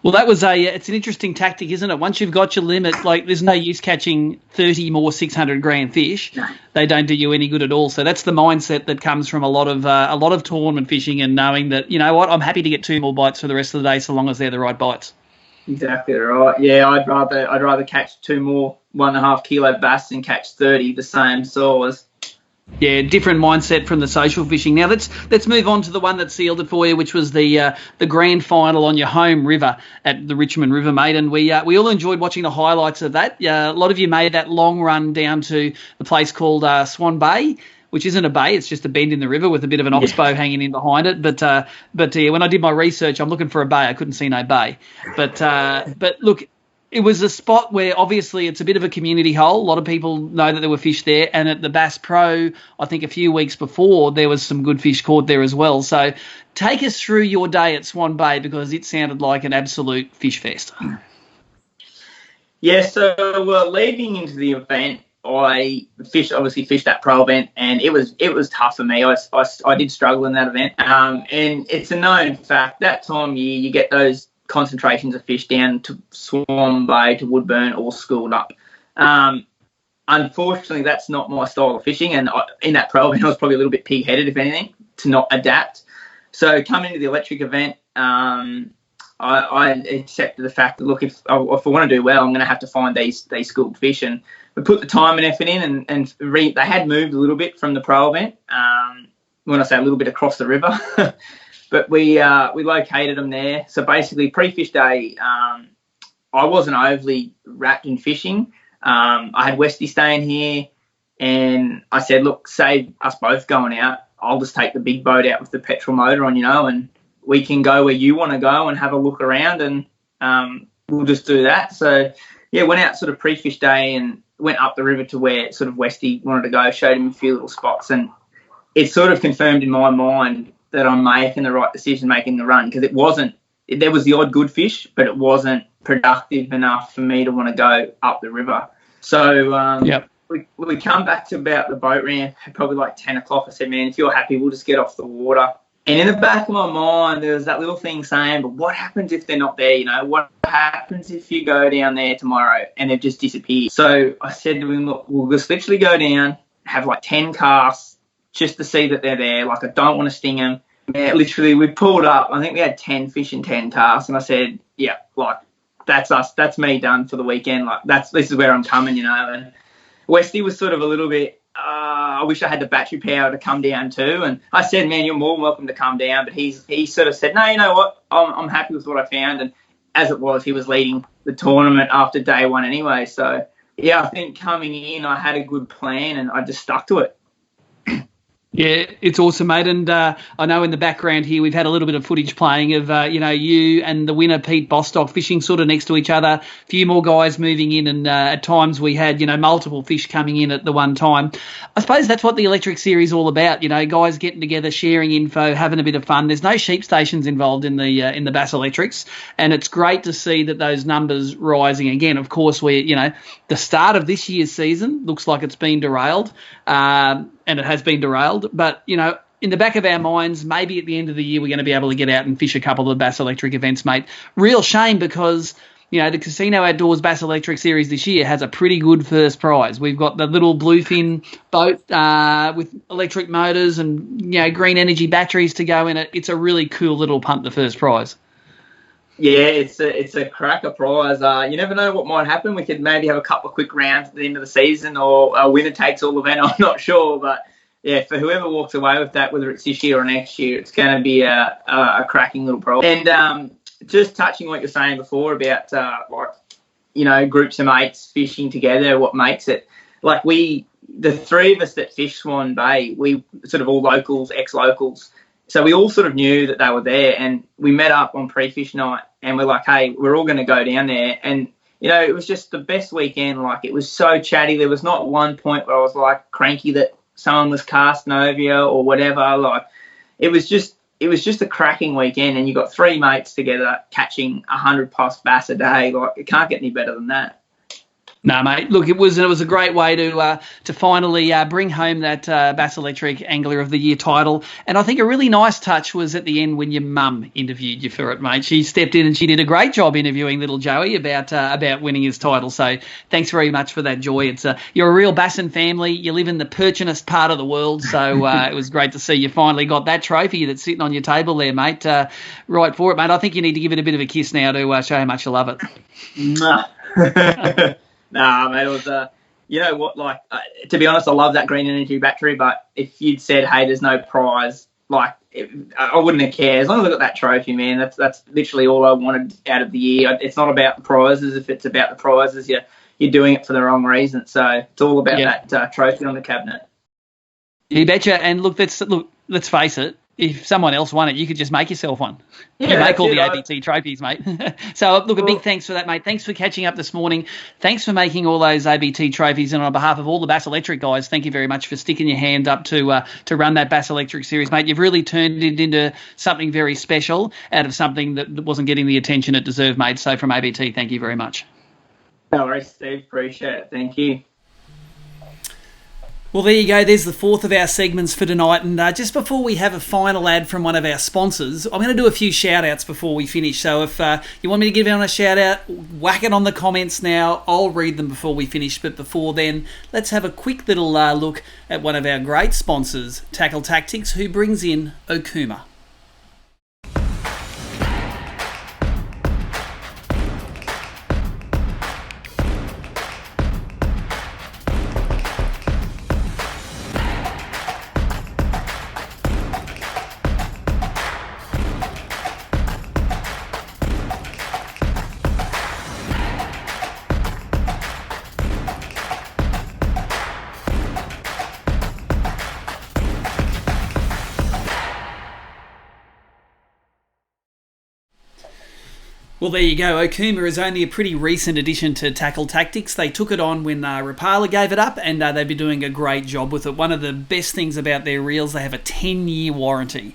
Well, that was it's an interesting tactic, isn't it? Once you've got your limit, like, there's no use catching 30 more 600 gram fish. No. They don't do you any good at all. So that's the mindset that comes from a lot of tournament fishing, and knowing that, you know what, I'm happy to get 2 more bites for the rest of the day so long as they're the right bites. Exactly right. Yeah, I'd rather catch 2 more 1.5 kilo bass than catch 30 the same size. Yeah, different mindset from the social fishing. Now let's move on to the one that sealed it for you, which was the grand final on your home river at the Richmond River, mate. And we all enjoyed watching the highlights of that. A lot of you made that long run down to the place called Swan Bay, which isn't a bay, it's just a bend in the river with a bit of an oxbow hanging in behind it. But when I did my research, I'm looking for a bay. I couldn't see no bay. But look, it was a spot where obviously it's a bit of a community hole. A lot of people know that there were fish there. And at the Bass Pro, I think a few weeks before, there was some good fish caught there as well. So take us through your day at Swan Bay, because it sounded like an absolute fish fest. Yeah, so we're leading into the event. I obviously fished that pro event, and it was tough for me. I did struggle in that event, and it's a known fact that time of year you get those concentrations of fish down to Swan Bay, to Woodburn, all schooled up. Unfortunately, that's not my style of fishing, and in that pro event I was probably a little bit pig-headed, if anything, to not adapt. So coming into the electric event, I accepted the fact that, look, if I want to do well, I'm going to have to find these schooled fish, and we put the time and effort in, and they had moved a little bit from the pro event. When I say a little bit, across the river, but we located them there. So basically, pre-fish day, I wasn't overly wrapped in fishing. I had Westy staying here, and I said, look, save us both going out. I'll just take the big boat out with the petrol motor on, and we can go where you want to go and have a look around, and we'll just do that. So, yeah, went out sort of pre-fish day and went up the river to where sort of Westy wanted to go, showed him a few little spots, and it sort of confirmed in my mind that I'm making the right decision making the run, because there was the odd good fish, but it wasn't productive enough for me to want to go up the river. So we come back to about the boat ramp, probably like 10 o'clock. I said, man, if you're happy, we'll just get off the water. And in the back of my mind, there was that little thing saying, but what happens if they're not there? What happens if you go down there tomorrow and they've just disappeared? So I said to him, look, we'll just literally go down, have like 10 casts just to see that they're there. Like, I don't want to sting them. Yeah, literally, we pulled up. I think we had 10 fish and 10 casts. And I said, yeah, like, that's us. That's me done for the weekend. Like, this is where I'm coming, And Westy was sort of a little bit, I wish I had the battery power to come down too. And I said, man, you're more than welcome to come down. But he sort of said, no, you know what? I'm happy with what I found. And as it was, he was leading the tournament after day one anyway. So, yeah, I think coming in, I had a good plan and I just stuck to it. Yeah, it's awesome, mate. And I know in the background here we've had a little bit of footage playing of, you and the winner, Pete Bostock, fishing sort of next to each other. A few more guys moving in, and at times we had, multiple fish coming in at the one time. I suppose that's what the electric series is all about, guys getting together, sharing info, having a bit of fun. There's no sheep stations involved in the Bass Electrics, and it's great to see that those numbers rising again. Of course, the start of this year's season looks like it's been derailed. And it has been derailed. But, in the back of our minds, maybe at the end of the year we're going to be able to get out and fish a couple of Bass Electric events, mate. Real shame because, the Casino Outdoors Bass Electric Series this year has a pretty good first prize. We've got the little bluefin boat with electric motors and, green energy batteries to go in it. It's a really cool little punt, the first prize. Yeah, it's a cracker prize. You never know what might happen. We could maybe have a couple of quick rounds at the end of the season, or a winner takes all event. I'm not sure, but yeah, for whoever walks away with that, whether it's this year or next year, it's going to be a cracking little prize. And just touching what you're saying before about groups of mates fishing together, what makes it like the three of us that fish Swan Bay, we sort of all locals, ex-locals. So we all sort of knew that they were there, and we met up on pre-fish night, and we're like, hey, we're all going to go down there. And, it was just the best weekend. Like, it was so chatty. There was not one point where I was like cranky that someone was casting over you or whatever. Like, it was just a cracking weekend, and you got three mates together catching 100+ bass a day. Like, it can't get any better than that. No, mate. Look, it was a great way to finally bring home that Bass Electric Angler of the Year title. And I think a really nice touch was at the end when your mum interviewed you for it, mate. She stepped in and she did a great job interviewing little Joey about winning his title. So thanks very much for that, Joy. It's you're a real Bassin family. You live in the perchinest part of the world, so it was great to see you finally got that trophy that's sitting on your table there, mate. Right for it, mate. I think you need to give it a bit of a kiss now to show how much you love it. Nah, mate, it was, you know what, like, to be honest, I love that green energy battery, but if you'd said, hey, there's no prize, like, I wouldn't have cared. As long as I got that trophy, man, that's literally all I wanted out of the year. It's not about the prizes. If it's about the prizes, you're doing it for the wrong reason. So it's all about that trophy on the cabinet. You betcha. And look, let's face it. If someone else won it, you could just make yourself one. You make all the ABT trophies, mate. So, look, a big thanks for that, mate. Thanks for catching up this morning. Thanks for making all those ABT trophies. And on behalf of all the Bass Electric guys, thank you very much for sticking your hand up to run that Bass Electric series, mate. You've really turned it into something very special out of something that wasn't getting the attention it deserved, mate. So from ABT, thank you very much. No worries, Steve. Appreciate it. Thank you. Well, there you go. There's the fourth of our segments for tonight. And just before we have a final ad from one of our sponsors, I'm going to do a few shout-outs before we finish. So if you want me to give anyone a shout-out, whack it on the comments now. I'll read them before we finish. But before then, let's have a quick little look at one of our great sponsors, Tackle Tactics, who brings in Okuma. Well, there you go. Okuma is only a pretty recent addition to Tackle Tactics. They took it on when Rapala gave it up, and they've been doing a great job with it. One of the best things about their reels, they have a 10-year warranty.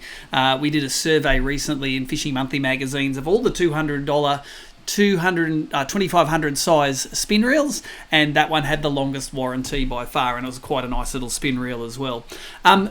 We did a survey recently in Fishing Monthly magazines of all the $200 2500 size spin reels, and that one had the longest warranty by far, and it was quite a nice little spin reel as well.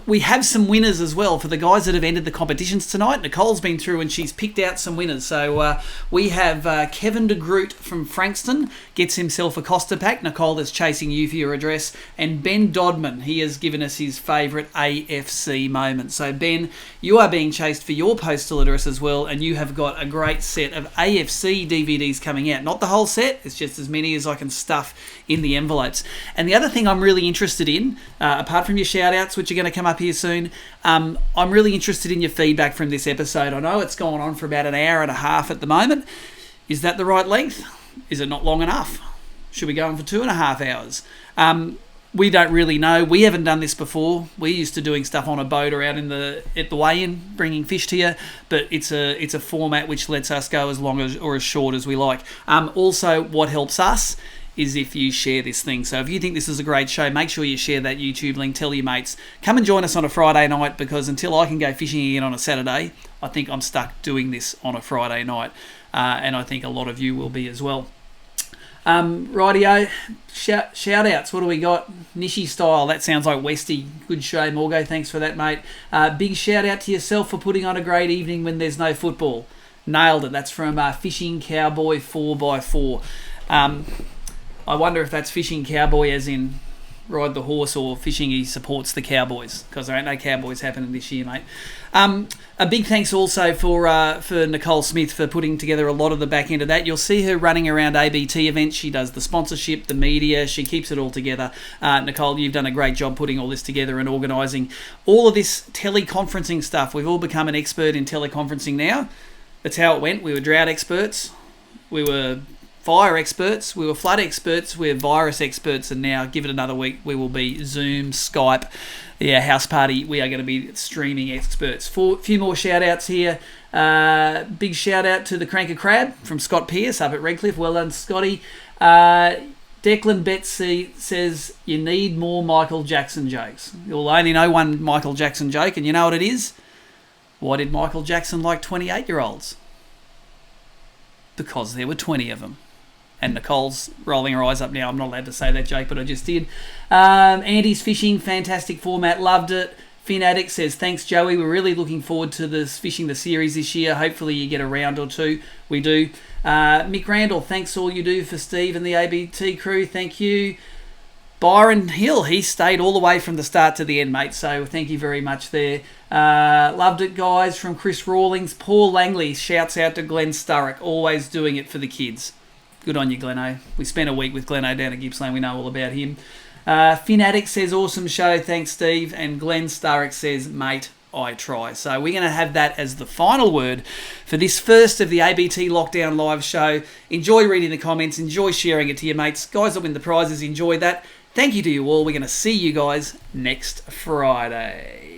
We have some winners as well for the guys that have entered the competitions tonight. Nicole's been through and she's picked out some winners. So we have Kevin de Groot from Frankston gets himself a Costa pack. Nicole is chasing you for your address. And Ben Dodman, he has given us his favourite AFC moment. So Ben, you are being chased for your postal address as well, and you have got a great set of AFC DVDs coming out. Not the whole set, it's just as many as I can stuff in the envelopes. And the other thing I'm really interested in, apart from your shout outs, which are going to come up here soon, I'm really interested in your feedback from this episode. I know it's gone on for about an hour and a half at the moment. Is that the right length? Is it not long enough? Should we go on for 2.5 hours? We don't really know. We haven't done this before. We're used to doing stuff on a boat or out at the weigh-in, bringing fish to you. But it's a format which lets us go as long as or as short as we like. Also, what helps us is if you share this thing. So if you think this is a great show, make sure you share that YouTube link. Tell your mates. Come and join us on a Friday night, because until I can go fishing again on a Saturday, I think I'm stuck doing this on a Friday night. And I think a lot of you will be as well. Rightio, shout outs. What do we got? Nishi style. That sounds like Westy. Good show, Morgo. Thanks for that, mate. Big shout out to yourself for putting on a great evening when there's no football. Nailed it. That's from Fishing Cowboy 4x4. I wonder if that's Fishing Cowboy as in ride the horse, or fishing he supports the Cowboys, because there ain't no Cowboys happening this year, mate. A big thanks also for Nicole Smith for putting together a lot of the back end of that. You'll see her running around ABT events. She does the sponsorship, the media. She keeps it all together. Nicole, you've done a great job putting all this together and organising all of this teleconferencing stuff. We've all become an expert in teleconferencing now. That's how it went. We were drought experts. We were fire experts, we were flood experts, we're virus experts, and now give it another week, we will be Zoom, Skype, house party. We are going to be streaming experts. A few more shout outs here. Big shout out to the Cranker Crab from Scott Pearce up at Redcliffe. Well done, Scotty. Declan Betsy says you need more Michael Jackson jokes. You'll only know one Michael Jackson joke, and you know what it is? Why did Michael Jackson like 28-year-olds? Because there were 20 of them. And Nicole's rolling her eyes up now. I'm not allowed to say that joke, but I just did. Andy's Fishing, fantastic format, loved it. Finn Addict says, thanks, Joey. We're really looking forward to this fishing the series this year. Hopefully you get a round or two. We do. Mick Randall, thanks all you do for Steve and the ABT crew. Thank you. Byron Hill, he stayed all the way from the start to the end, mate. So thank you very much there. Loved it, guys, from Chris Rawlings. Paul Langley shouts out to Glenn Sturrock, always doing it for the kids. Good on you, Gleno. We spent a week with Gleno down at Gippsland. We know all about him. Finn Addict says, awesome show. Thanks, Steve. And Glenn Sturrock says, mate, I try. So we're going to have that as the final word for this first of the ABT Lockdown Live show. Enjoy reading the comments. Enjoy sharing it to your mates. Guys that win the prizes, enjoy that. Thank you to you all. We're going to see you guys next Friday.